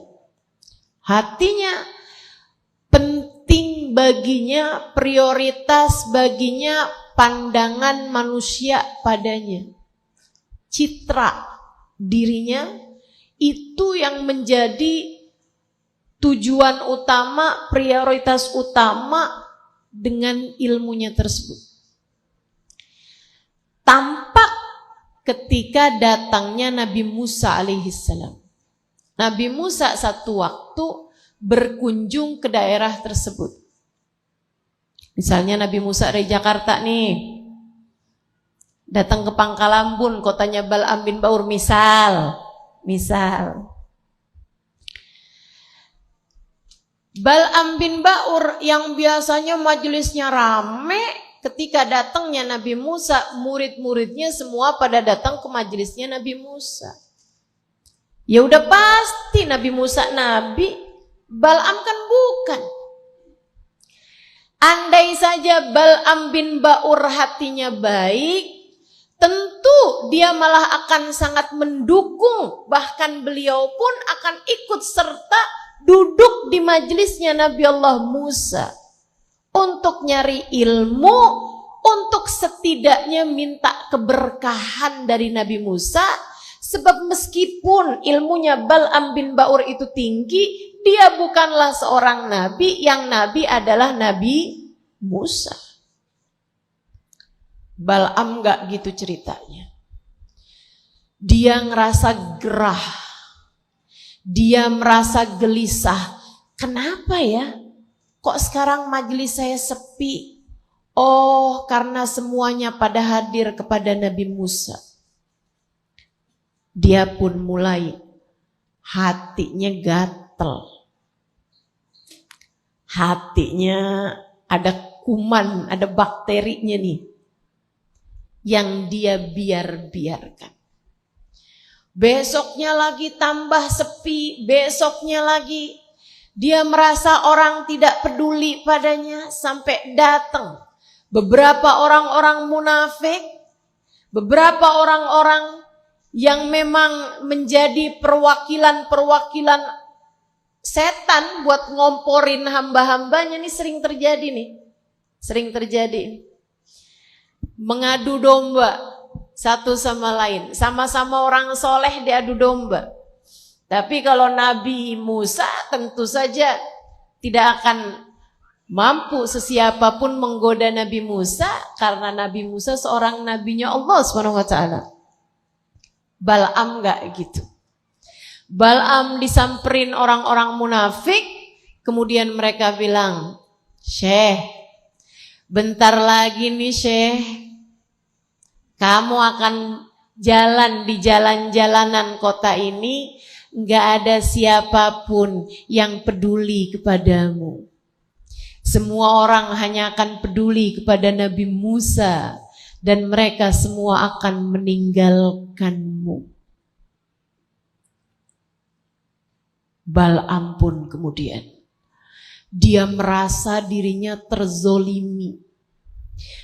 hatinya penting baginya, prioritas baginya pandangan manusia padanya, citra dirinya itu yang menjadi tujuan utama, prioritas utama dengan ilmunya tersebut. Tampak ketika datangnya Nabi Musa alaihissalam. Nabi Musa satu waktu berkunjung ke daerah tersebut. Misalnya Nabi Musa dari Jakarta nih, datang ke Pangkalambun, kotanya Bal'am bin Ba'ur, misal. Bal'am bin Ba'ur yang biasanya majelisnya rame, ketika datangnya Nabi Musa, murid-muridnya semua pada datang ke majelisnya Nabi Musa. Ya udah pasti Nabi Musa nabi, Bal'am kan bukan. Andai saja Bal'am bin Ba'ur hatinya baik, tentu dia malah akan sangat mendukung, bahkan beliau pun akan ikut serta duduk di majelisnya Nabi Allah Musa untuk nyari ilmu, untuk setidaknya minta keberkahan dari Nabi Musa. Sebab meskipun ilmunya Bal'am bin Ba'ur itu tinggi, dia bukanlah seorang nabi, yang nabi adalah Nabi Musa. Bal'am gak gitu ceritanya. Dia ngerasa gerah, dia merasa gelisah. Kenapa ya? Kok sekarang majelis saya sepi? Oh, karena semuanya pada hadir kepada Nabi Musa. Dia pun mulai hatinya gatel. Hatinya ada kuman, ada bakterinya nih, yang dia biarkan. Besoknya lagi tambah sepi, besoknya lagi dia merasa orang tidak peduli padanya, sampai datang beberapa orang-orang munafik, beberapa orang-orang yang memang menjadi perwakilan-perwakilan setan buat ngomporin hamba-hambanya. Ini sering terjadi. Mengadu domba satu sama lain, sama-sama orang soleh diadu domba. Tapi kalau Nabi Musa tentu saja tidak akan mampu sesiapapun menggoda Nabi Musa, karena Nabi Musa seorang nabinya Allah SWT. Bal'am enggak gitu. Bal'am disamperin orang-orang munafik, kemudian mereka bilang, Syekh, bentar lagi nih Syekh, kamu akan jalan di jalan-jalanan kota ini, enggak ada siapapun yang peduli kepadamu. Semua orang hanya akan peduli kepada Nabi Musa, dan mereka semua akan meninggalkanmu. Bal'am pun kemudian dia merasa dirinya terzolimi.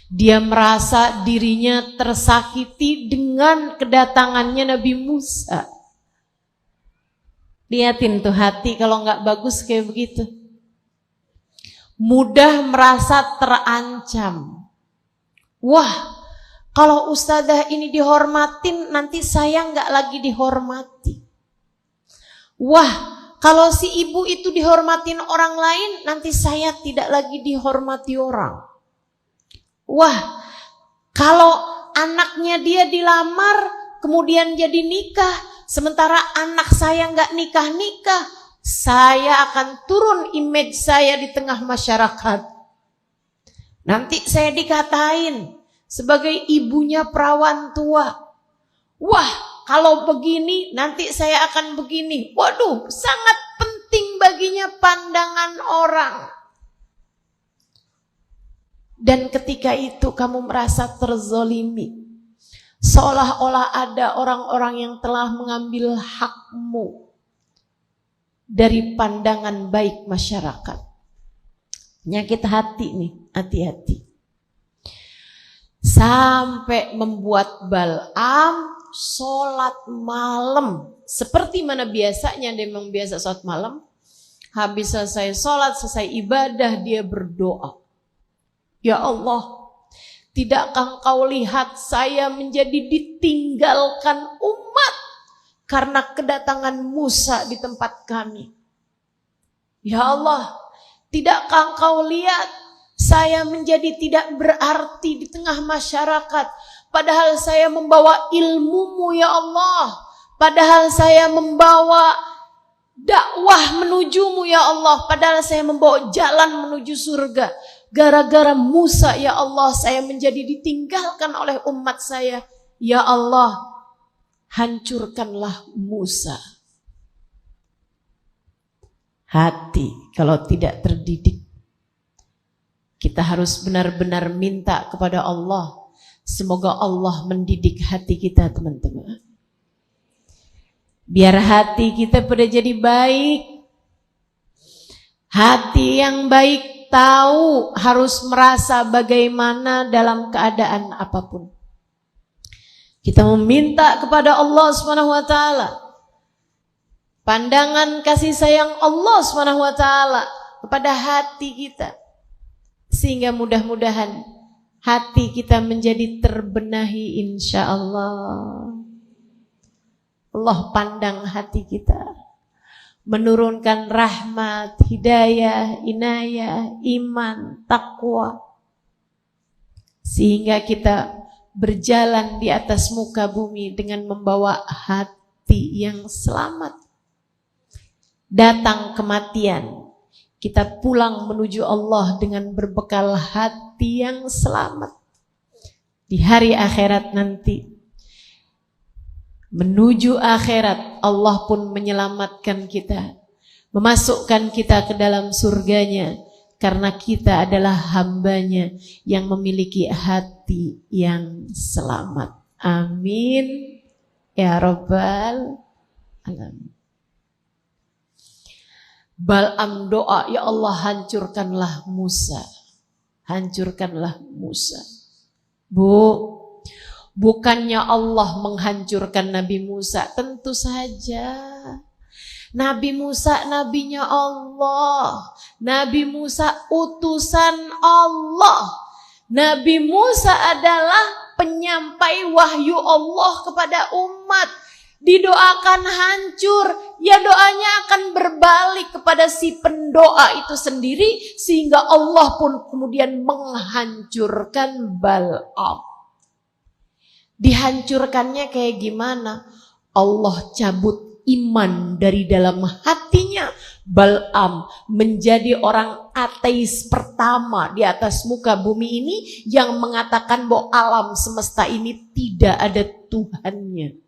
Dia merasa dirinya tersakiti dengan kedatangannya Nabi Musa. Lihatin tuh hati kalau nggak bagus kayak begitu. Mudah merasa terancam. Wah, kalau ustadzah ini dihormatin, nanti saya nggak lagi dihormati. Wah, kalau si ibu itu dihormatin orang lain, nanti saya tidak lagi dihormati orang. Wah, kalau anaknya dia dilamar, kemudian jadi nikah, sementara anak saya nggak nikah-nikah, saya akan turun image saya di tengah masyarakat. Nanti saya dikatain sebagai ibunya perawan tua. Wah, kalau begini nanti saya akan begini. Waduh, sangat penting baginya pandangan orang. Dan ketika itu kamu merasa terzolimi, seolah-olah ada orang-orang yang telah mengambil hakmu dari pandangan baik masyarakat. Penyakit hati nih, hati-hati. Sampai membuat Bal'am sholat malam. Seperti mana biasanya dia memang biasa sholat malam. Habis selesai sholat, selesai ibadah, dia berdoa. Ya Allah, tidakkah Engkau lihat saya menjadi ditinggalkan umat karena kedatangan Musa di tempat kami? Ya Allah, tidakkah Engkau lihat saya menjadi tidak berarti di tengah masyarakat, padahal saya membawa ilmu-Mu ya Allah, padahal saya membawa dakwah menuju-Mu ya Allah, padahal saya membawa jalan menuju surga. Gara-gara Musa ya Allah, saya menjadi ditinggalkan oleh umat saya. Ya Allah, hancurkanlah Musa. Hati kalau tidak terdidik, kita harus benar-benar minta kepada Allah. Semoga Allah mendidik hati kita, teman-teman. Biar hati kita pada jadi baik. Hati yang baik tahu harus merasa bagaimana dalam keadaan apapun. Kita meminta kepada Allah SWT pandangan kasih sayang Allah SWT kepada hati kita, sehingga mudah-mudahan hati kita menjadi terbenahi insya Allah. Allah pandang hati kita, menurunkan rahmat, hidayah, inayah, iman, takwa, sehingga kita berjalan di atas muka bumi dengan membawa hati yang selamat. Datang kematian, kita pulang menuju Allah dengan berbekal hati yang selamat. Di hari akhirat nanti, menuju akhirat, Allah pun menyelamatkan kita, memasukkan kita ke dalam surganya, karena kita adalah hambanya yang memiliki hati yang selamat. Amin ya Rabbal Alamin. Bal'am doa, ya Allah hancurkanlah Musa, hancurkanlah Musa. Bukannya Allah menghancurkan Nabi Musa, tentu saja. Nabi Musa nabinya Allah, Nabi Musa utusan Allah. Nabi Musa adalah penyampai wahyu Allah kepada umat. didoakan hancur, ya doanya akan berbalik kepada si pendoa itu sendiri, sehingga Allah pun kemudian menghancurkan Bal'am. Dihancurkannya kayak gimana? Allah cabut iman dari dalam hatinya. Bal'am menjadi orang ateis pertama di atas muka bumi ini yang mengatakan bahwa alam semesta ini tidak ada Tuhannya.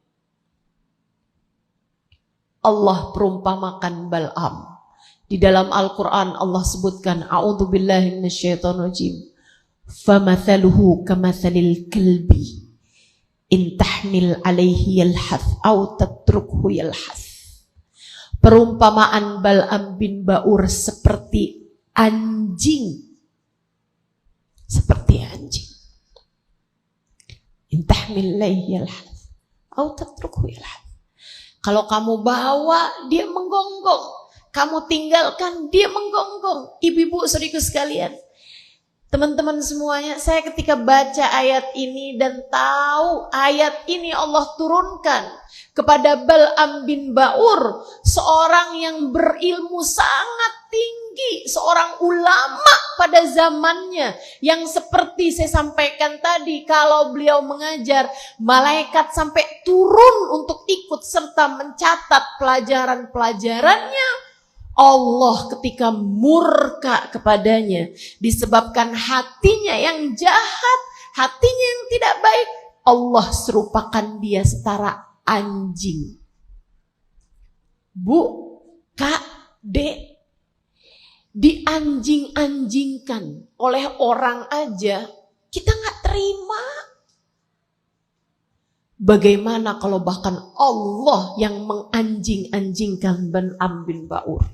Allah perumpamakan Bal'am. Di dalam Al-Quran Allah sebutkan, a'udzubillahi minasyaitonirrajim, famathaluhu kamathalil kalbi in tahmil alaihi yalhath aw tatrukhu yalhath. Perumpamaan Bal'am bin Ba'ur seperti anjing. Seperti anjing. In tahmil alaihi yalhath aw tatrukhu yalhath. Kalau kamu bawa, dia menggonggong. Kamu tinggalkan, dia menggonggong. Ibu-ibu, saudaraku sekalian. Teman-teman semuanya, saya ketika baca ayat ini dan tahu ayat ini Allah turunkan kepada Bal'am bin Ba'ur, seorang yang berilmu sangat tinggi, seorang ulama pada zamannya, yang seperti saya sampaikan tadi, kalau beliau mengajar, malaikat sampai turun untuk ikut serta mencatat pelajaran-pelajarannya. Allah ketika murka kepadanya disebabkan hatinya yang jahat, hatinya yang tidak baik, Allah serupakan dia setara anjing. Bu, Kak, Dek, dianjing-anjingkan oleh orang aja kita gak terima. Bagaimana kalau bahkan Allah yang menganjing-anjingkan Bal'am bin Ba'ur?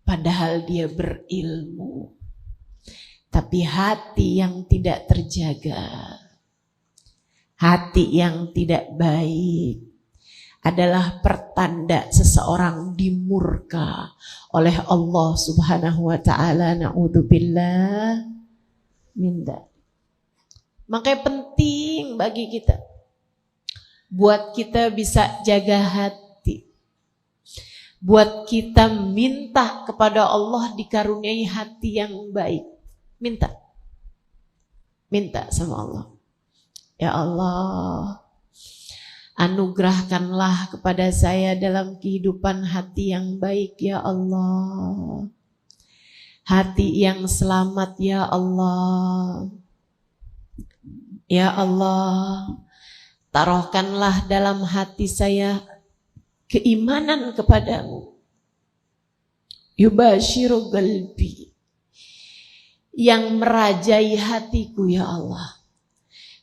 Padahal dia berilmu, tapi hati yang tidak terjaga, hati yang tidak baik adalah pertanda seseorang dimurka oleh Allah Subhanahu wa ta'ala. Na'udzubillah min dzalik. Makanya penting bagi kita, buat kita bisa jaga hati, buat kita minta kepada Allah dikaruniai hati yang baik. Minta sama Allah. Ya Allah, anugerahkanlah kepada saya dalam kehidupan hati yang baik ya Allah. Hati yang selamat ya Allah. Ya Allah, taruhkanlah dalam hati saya keimanan kepadamu. Yubashiru qalbi, yang merajai hatiku ya Allah.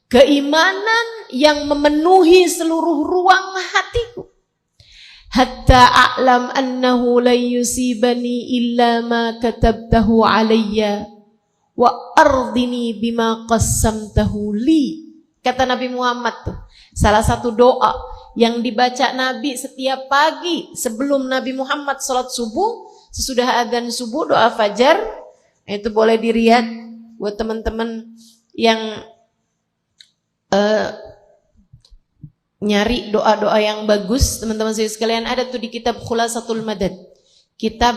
Keimanan yang memenuhi seluruh ruang hatiku. Hatta a'lam annahu la yusibani illa ma katabtahu alayya wa ardini bima qassamtahu li. Kata Nabi Muhammad tuh, salah satu doa yang dibaca Nabi setiap pagi sebelum Nabi Muhammad sholat subuh, sesudah adzan subuh doa fajar. Itu boleh dilihat buat teman-teman yang nyari doa-doa yang bagus, teman-teman sekalian, ada tuh di kitab Khulasatul Madad, kitab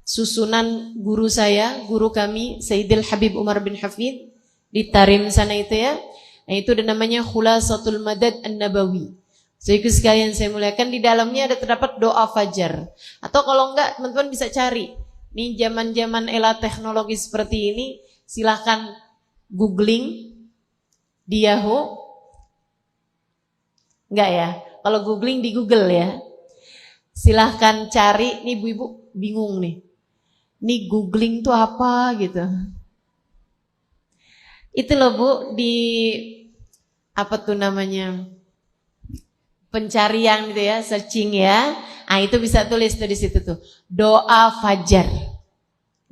susunan guru saya, guru kami Sayyidil Habib Umar bin Hafid di Tarim sana itu ya. Nah, itu ada namanya Khulasatul Madad An-Nabawi. Saudaraku sekalian saya muliakan, di dalamnya ada terdapat doa fajar. Atau kalau enggak, teman-teman bisa cari. Nih zaman-zaman era teknologi seperti ini, silahkan googling di Yahoo. Enggak ya? Kalau googling di Google ya. Silahkan cari, nih ibu-ibu bingung nih. Nih googling tuh apa gitu. Itu loh Bu, di apa tuh namanya, pencarian gitu ya, searching ya. Ah itu bisa tulis tuh di situ tuh, doa fajar.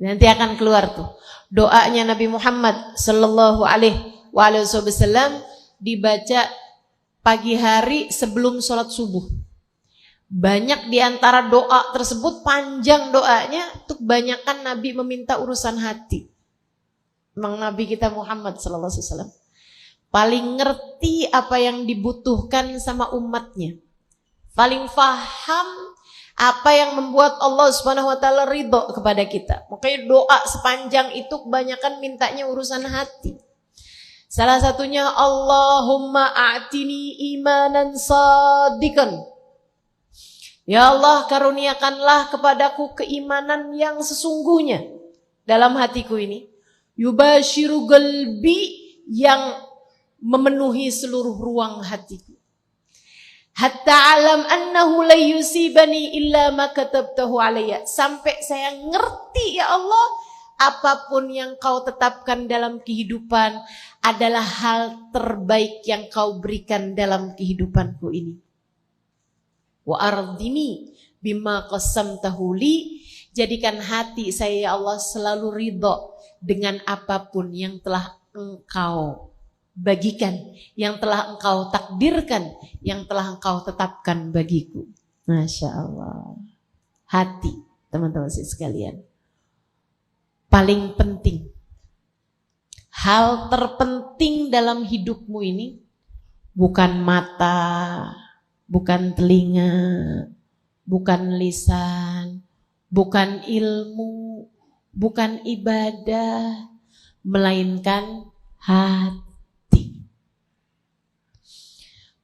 Nanti akan keluar tuh doanya Nabi Muhammad sallallahu alaihi wasallam, dibaca pagi hari sebelum sholat subuh. Banyak di antara doa tersebut, panjang doanya, tuh kebanyakan Nabi meminta urusan hati. Memang Nabi kita Muhammad sallallahu alaihi wasallam paling ngerti apa yang dibutuhkan sama umatnya, paling paham apa yang membuat Allah Subhanahu wa taala ridho kepada kita. Makanya doa sepanjang itu kebanyakan mintanya urusan hati. Salah satunya Allahumma a'tini imanan sadiqan. Ya Allah, karuniakanlah kepadaku keimanan yang sesungguhnya dalam hatiku ini. Yubashiru qalbi, yang memenuhi seluruh ruang hatiku. Hatta alam annahu la yusibani illa ma katabtahu alayya. Sampai saya ngerti, ya Allah, apapun yang kau tetapkan dalam kehidupan adalah hal terbaik yang kau berikan dalam kehidupanku ini. Wa ardini bima qasamtahu li. Jadikan hati saya, ya Allah, selalu ridho dengan apapun yang telah engkau bagikan, yang telah engkau takdirkan, yang telah engkau tetapkan bagiku. Masya Allah. Hati, teman-teman sekalian, paling penting. Hal terpenting dalam hidupmu ini bukan mata, bukan telinga, bukan lisan, bukan ilmu, bukan ibadah, melainkan hati.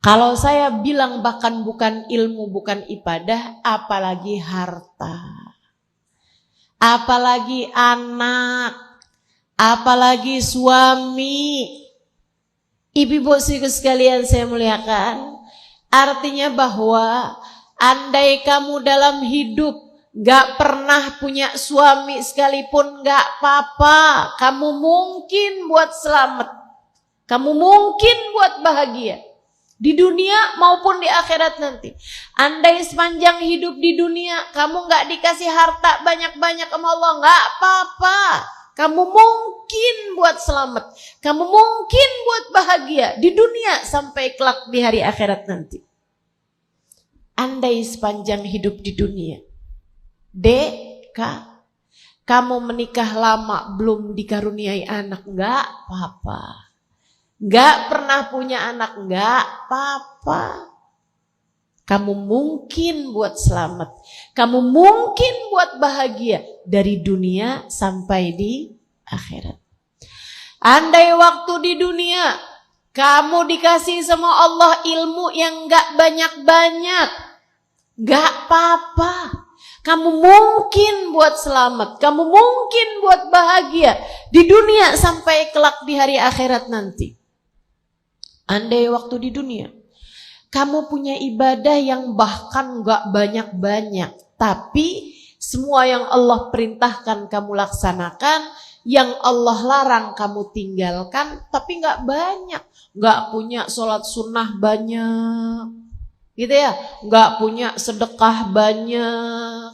Kalau saya bilang bahkan bukan ilmu, bukan ibadah, apalagi harta, apalagi anak, apalagi suami. Ibu-ibu sekalian saya muliakan, artinya bahwa andai kamu dalam hidup gak pernah punya suami sekalipun, gak apa-apa. Kamu mungkin buat selamat, kamu mungkin buat bahagia di dunia maupun di akhirat nanti. Andai sepanjang hidup di dunia kamu gak dikasih harta banyak-banyak sama Allah, gak apa-apa. Kamu mungkin buat selamat, kamu mungkin buat bahagia di dunia sampai kelak di hari akhirat nanti. Andai sepanjang hidup di dunia, kamu menikah lama belum dikaruniai anak, enggak apa-apa. Enggak pernah punya anak, enggak apa-apa. Kamu mungkin buat selamat, kamu mungkin buat bahagia dari dunia sampai di akhirat. Andai waktu di dunia kamu dikasih sama Allah ilmu yang enggak banyak-banyak, enggak apa-apa. Kamu mungkin buat selamat, kamu mungkin buat bahagia di dunia sampai kelak di hari akhirat nanti. Andai waktu di dunia kamu punya ibadah yang bahkan gak banyak-banyak, tapi semua yang Allah perintahkan kamu laksanakan, yang Allah larang kamu tinggalkan, tapi gak banyak. Gak punya sholat sunnah banyak, gitu ya, gak punya sedekah banyak,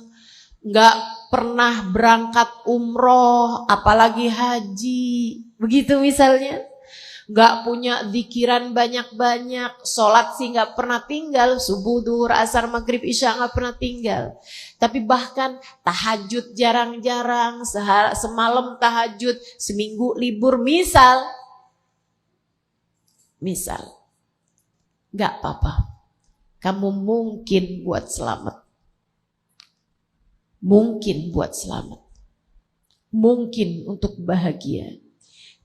gak pernah berangkat umroh, apalagi haji, begitu misalnya. Gak punya zikiran banyak-banyak, sholat sih gak pernah tinggal, subuh, duhur, asar, maghrib, isya gak pernah tinggal. Tapi bahkan tahajud jarang-jarang, semalam tahajud, seminggu libur, misal, gak apa-apa. Kamu mungkin buat selamat. Mungkin buat selamat. Mungkin untuk bahagia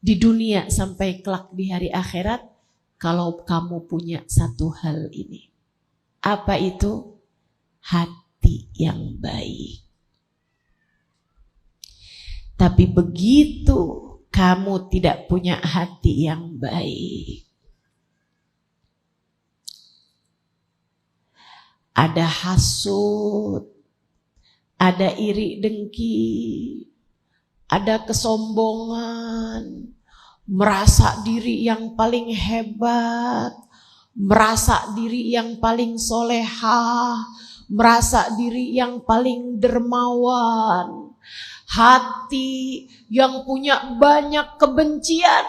di dunia sampai kelak di hari akhirat, kalau kamu punya satu hal ini. Apa itu? Hati yang baik. Tapi begitu kamu tidak punya hati yang baik, ada hasud, ada iri dengki, ada kesombongan, merasa diri yang paling hebat, merasa diri yang paling solehah, merasa diri yang paling dermawan, hati yang punya banyak kebencian,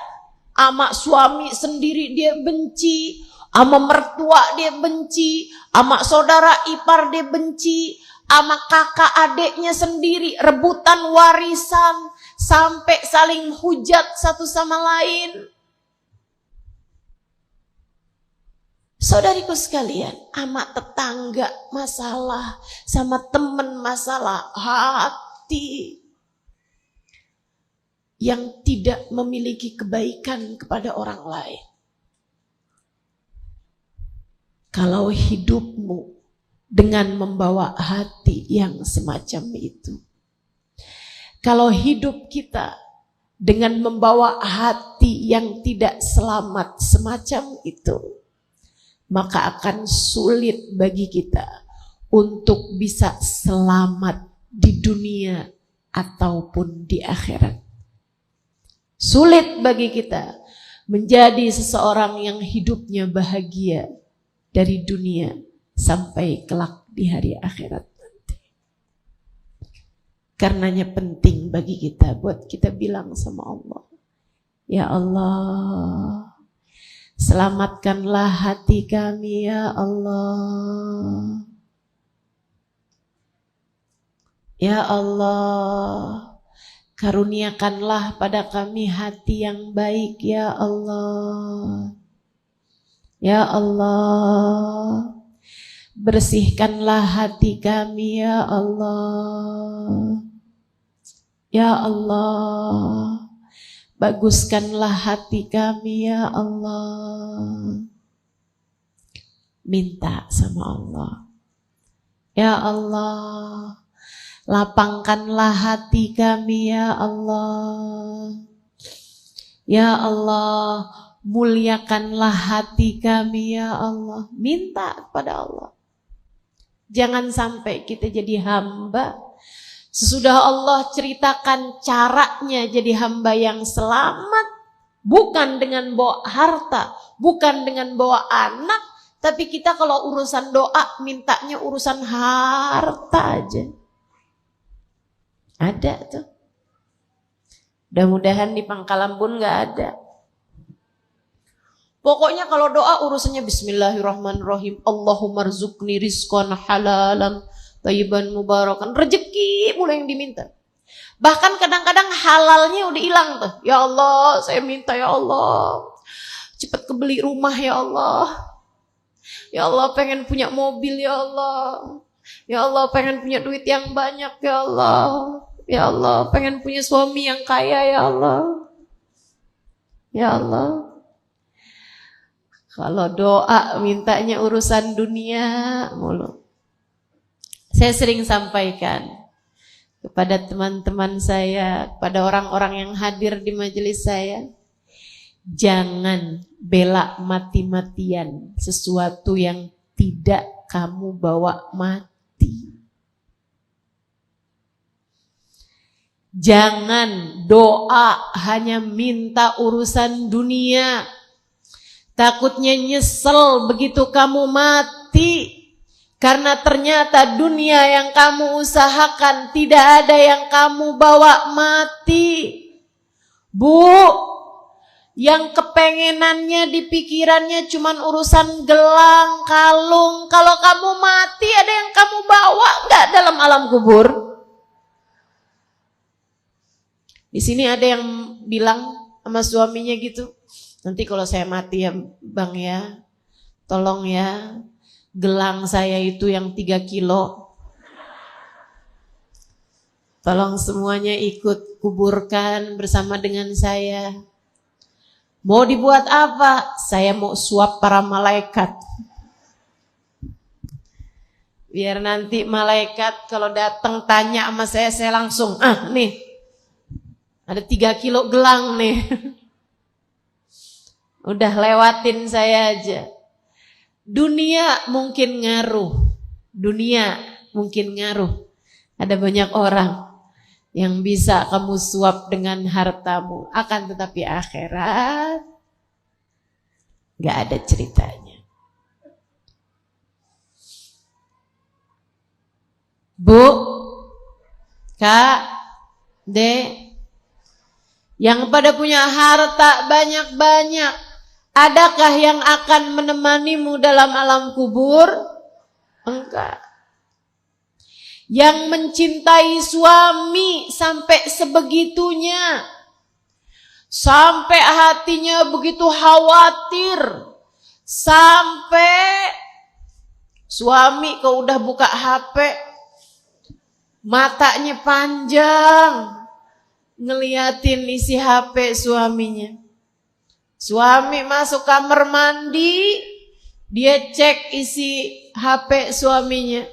sama suami sendiri dia benci, sama mertua dia benci, sama saudara ipar dia benci, sama kakak adiknya sendiri rebutan warisan, sampai saling hujat satu sama lain. Saudariku sekalian, sama tetangga masalah, sama teman masalah, hati yang tidak memiliki kebaikan kepada orang lain. Kalau hidupmu dengan membawa hati yang semacam itu, kalau hidup kita dengan membawa hati yang tidak selamat semacam itu, maka akan sulit bagi kita untuk bisa selamat di dunia ataupun di akhirat. Sulit bagi kita menjadi seseorang yang hidupnya bahagia dari dunia sampai kelak di hari akhirat nanti. Karenanya penting bagi kita buat kita bilang sama Allah, ya Allah, selamatkanlah hati kami ya Allah. Ya Allah, karuniakanlah pada kami hati yang baik ya Allah. Ya Allah, bersihkanlah hati kami ya Allah. Ya Allah, baguskanlah hati kami ya Allah. Minta sama Allah. Ya Allah, lapangkanlah hati kami ya Allah. Ya Allah, muliakanlah hati kami ya Allah. Minta kepada Allah. Jangan sampai kita jadi hamba sesudah Allah ceritakan caranya jadi hamba yang selamat, bukan dengan bawa harta, bukan dengan bawa anak, tapi kita kalau urusan doa mintanya urusan harta aja. Ada tuh. Mudah-mudahan di Pangkalan Bun gak ada. Pokoknya kalau doa urusannya bismillahirrahmanirrahim. Allahumma rzuqni rizqan halalan thayyiban mubarakan. Rezeki mulai yang diminta. Bahkan kadang-kadang halalnya udah hilang tuh. Ya Allah, saya minta ya Allah, cepat kebeli rumah ya Allah. Ya Allah, pengen punya mobil ya Allah. Ya Allah, pengen punya duit yang banyak ya Allah. Ya Allah, pengen punya suami yang kaya ya Allah. Ya Allah. Kalau doa mintanya urusan dunia mulu. Saya sering sampaikan kepada teman-teman saya, kepada orang-orang yang hadir di majelis saya, jangan bela mati-matian sesuatu yang tidak kamu bawa mati. Jangan doa hanya minta urusan dunia. Takutnya nyesel begitu kamu mati. Karena ternyata dunia yang kamu usahakan tidak ada yang kamu bawa mati. Bu, yang kepengenannya di pikirannya cuman urusan gelang, kalung. Kalau kamu mati ada yang kamu bawa nggak dalam alam kubur? Di sini ada yang bilang sama suaminya gitu, nanti kalau saya mati ya bang ya, tolong ya gelang saya itu yang 3 kilo, tolong semuanya ikut kuburkan bersama dengan saya. Mau dibuat apa? Saya mau suap para malaikat. Biar nanti malaikat kalau datang tanya sama saya langsung, nih ada 3 kilo gelang nih. Udah lewatin saya aja. Dunia mungkin ngaruh. Dunia mungkin ngaruh. Ada banyak orang yang bisa kamu suap dengan hartamu. Akan tetapi akhirat gak ada ceritanya. Bu, Kak, Dek, yang pada punya harta banyak-banyak, adakah yang akan menemanimu dalam alam kubur? Enggak. Yang mencintai suami sampai sebegitunya, sampai hatinya begitu khawatir, Sampai suami kalau udah buka HP, matanya panjang ngeliatin isi HP suaminya. Suami masuk kamar mandi, dia cek isi HP suaminya.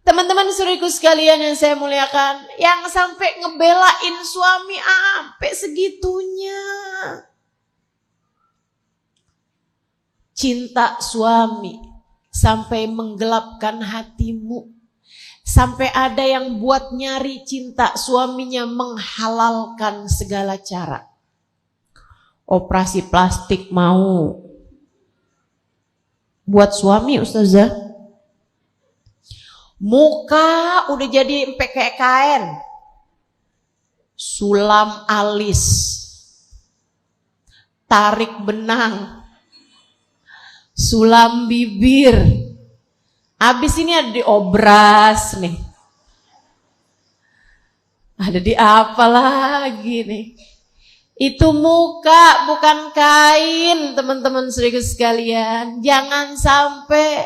Teman-teman saudaraku sekalian yang saya muliakan, yang sampai ngebelain suami sampai segitunya. Cinta suami sampai menggelapkan hatimu. Sampai ada yang buat nyari cinta suaminya menghalalkan segala cara. Operasi plastik mau. Buat suami ustazah. Muka udah jadi empek kayak kain. Sulam alis. Tarik benang. Sulam bibir. Abis ini ada diobras nih. Ada di apa lagi nih? Itu muka bukan kain, teman-teman saudara sekalian. Jangan sampai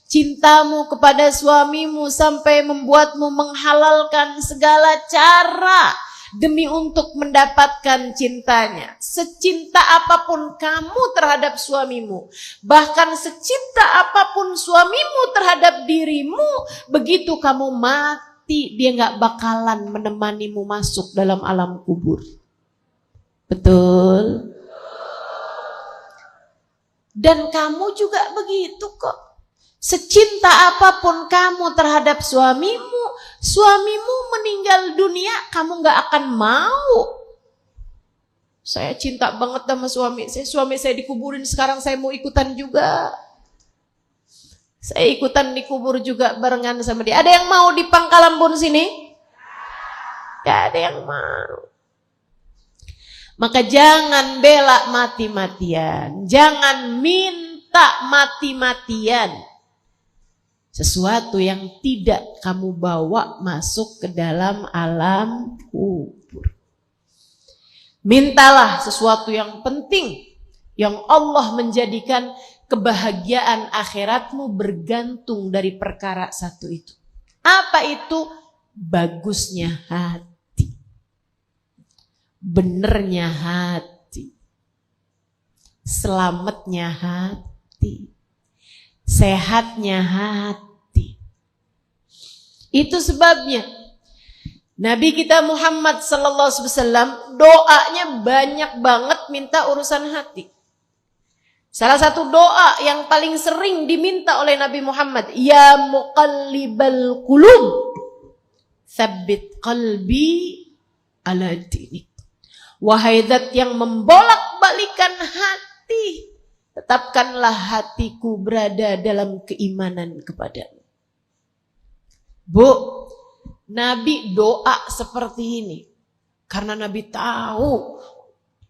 cintamu kepada suamimu sampai membuatmu menghalalkan segala cara demi untuk mendapatkan cintanya. Secinta apapun kamu terhadap suamimu, bahkan secinta apapun suamimu terhadap dirimu, begitu kamu mati, dia gak bakalan menemanimu masuk dalam alam kubur. Betul? Dan kamu juga begitu kok. Secinta apapun kamu terhadap suamimu, suamimu meninggal dunia, kamu gak akan mau. Saya cinta banget sama suami saya dikuburin, sekarang saya mau ikutan juga. Saya ikutan dikubur juga barengan sama dia. Ada yang mau di Pangkalambun sini? Gak ada yang mau. Maka jangan bela mati-matian, jangan minta mati-matian sesuatu yang tidak kamu bawa masuk ke dalam alam kubur. Mintalah sesuatu yang penting, yang Allah menjadikan kebahagiaan akhiratmu bergantung dari perkara satu itu. Apa itu? Bagusnya hati. Benernya hati, selamatnya hati, sehatnya hati. Itu sebabnya Nabi kita Muhammad sallallahu alaihi wasallam doanya banyak banget minta urusan hati. Salah satu doa yang paling sering diminta oleh Nabi Muhammad, ya muqallibal qulub, tsabbit qalbi ala dinik. Wahai zat yang membolak-balikan hati, tetapkanlah hatiku berada dalam keimanan kepadamu. Bu, Nabi doa seperti ini karena Nabi tahu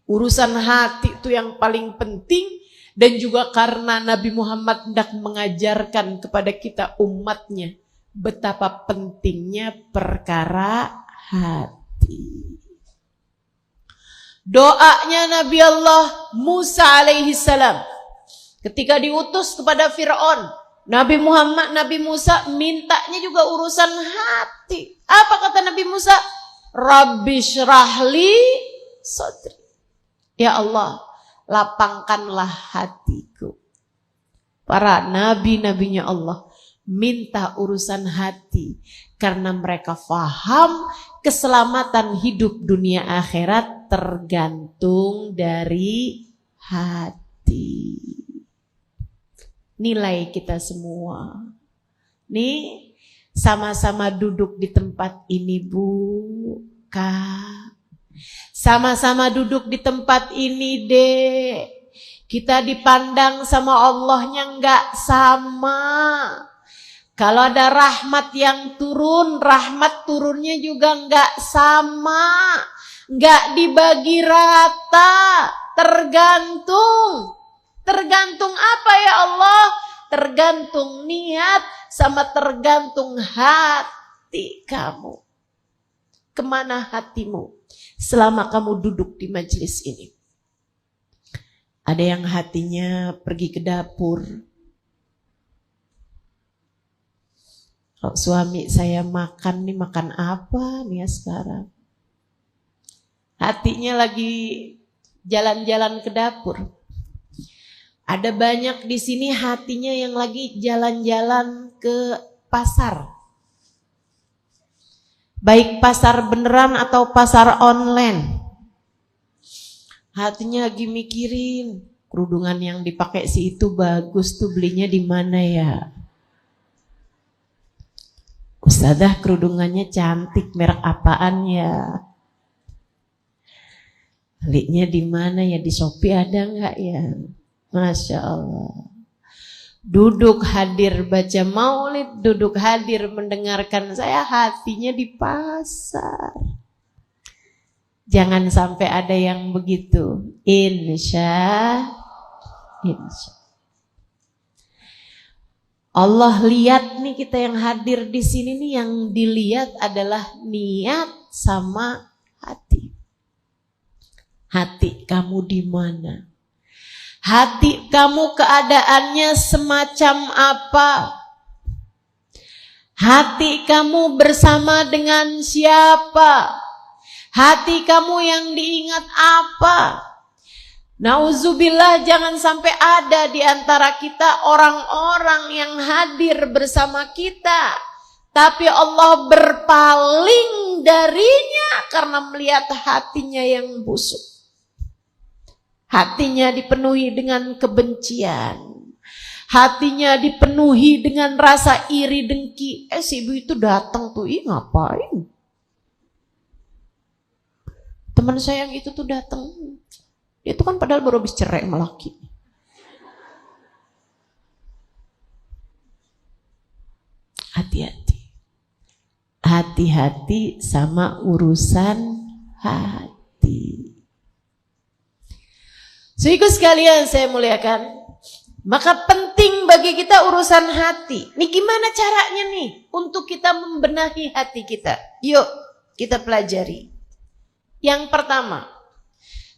urusan hati itu yang paling penting, dan juga karena Nabi Muhammad hendak mengajarkan kepada kita umatnya betapa pentingnya perkara hati. Doanya Nabi Allah Musa alaihi salam ketika diutus kepada Fir'aun, Nabi Musa mintanya juga urusan hati. Apa kata Nabi Musa? Rabbi syrahli sadri. Ya Allah, lapangkanlah hatiku. Para nabi-nabinya Allah minta urusan hati karena mereka faham keselamatan hidup dunia akhirat tergantung dari hati. Nilai kita semua. Nih, sama-sama duduk di tempat ini, Bu, Kak. Sama-sama duduk di tempat ini, Dek. Kita dipandang sama Allahnya enggak sama. Kalau ada rahmat yang turun, rahmat turunnya juga enggak sama. Enggak dibagi rata. Tergantung apa ya Allah? Tergantung niat sama tergantung hati kamu. Kemana hatimu selama kamu duduk di majelis ini? Ada yang hatinya pergi ke dapur. Kalau suami saya makan nih, makan apa nih ya sekarang? Hatinya lagi jalan-jalan ke dapur. Ada banyak di sini hatinya yang lagi jalan-jalan ke pasar. Baik pasar beneran atau pasar online. Hatinya lagi mikirin, kerudungan yang dipakai si itu bagus tuh, belinya di mana ya? Ustadzah, kerudungannya cantik, merek apaan ya? Belinya di mana ya? Di Shopee ada nggak ya? Masya Allah. Duduk hadir baca maulid, duduk hadir mendengarkan saya, hatinya di pasar. Jangan sampai ada yang begitu. Insya. Allah lihat nih, kita yang hadir di sini nih, yang dilihat adalah niat sama hati. Hati kamu di mana? Hati kamu keadaannya semacam apa? Hati kamu bersama dengan siapa? Hati kamu yang diingat apa? Nauzubillah, jangan sampai ada di antara kita orang-orang yang hadir bersama kita, tapi Allah berpaling darinya karena melihat hatinya yang busuk. Hatinya dipenuhi dengan kebencian. Hatinya dipenuhi dengan rasa iri dengki. Si ibu itu datang tuh, ngapain? Teman saya yang itu tuh datang. Dia tuh kan padahal baru habis cerai sama laki. Hati-hati. Hati-hati sama urusan hati. Saudaraku sekalian saya muliakan, maka penting bagi kita urusan hati. Ini gimana caranya nih untuk kita membenahi hati kita? Yuk kita pelajari. Yang pertama,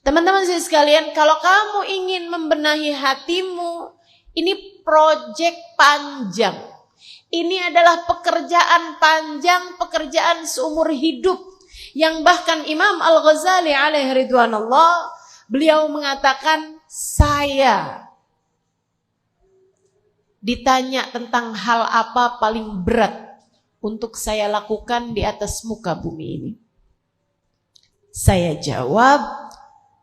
teman-teman saya sekalian, kalau kamu ingin membenahi hatimu, ini proyek panjang. Ini adalah pekerjaan panjang, pekerjaan seumur hidup. Yang bahkan Imam Al-Ghazali alaihi ridwanullah, beliau mengatakan, saya ditanya tentang hal apa paling berat untuk saya lakukan di atas muka bumi ini. Saya jawab,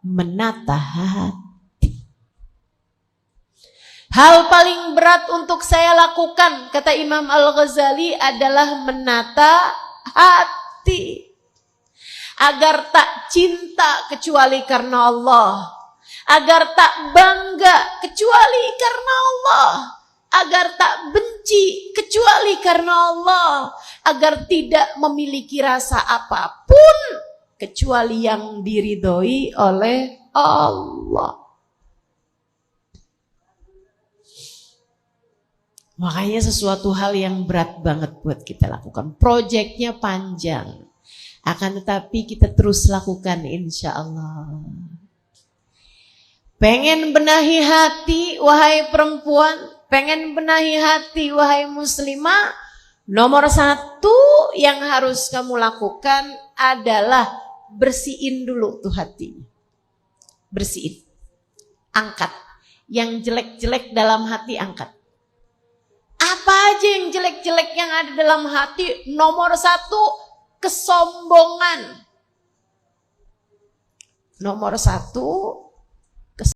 menata hati. Hal paling berat untuk saya lakukan, kata Imam Al-Ghazali, adalah menata hati. Agar tak cinta kecuali karena Allah, agar tak bangga kecuali karena Allah, agar tak benci kecuali karena Allah, agar tidak memiliki rasa apapun kecuali yang diridhoi oleh Allah. Makanya sesuatu hal yang berat banget buat kita lakukan. Proyeknya panjang. Akan tetapi kita terus lakukan insya Allah. Pengen benahi hati wahai perempuan, pengen benahi hati wahai muslimah, nomor satu yang harus kamu lakukan adalah bersihin dulu tuh hatinya. Bersihin. Angkat. Yang jelek-jelek dalam hati angkat. Apa aja yang jelek-jelek yang ada dalam hati? Nomor satu, kesombongan. Nomor satu,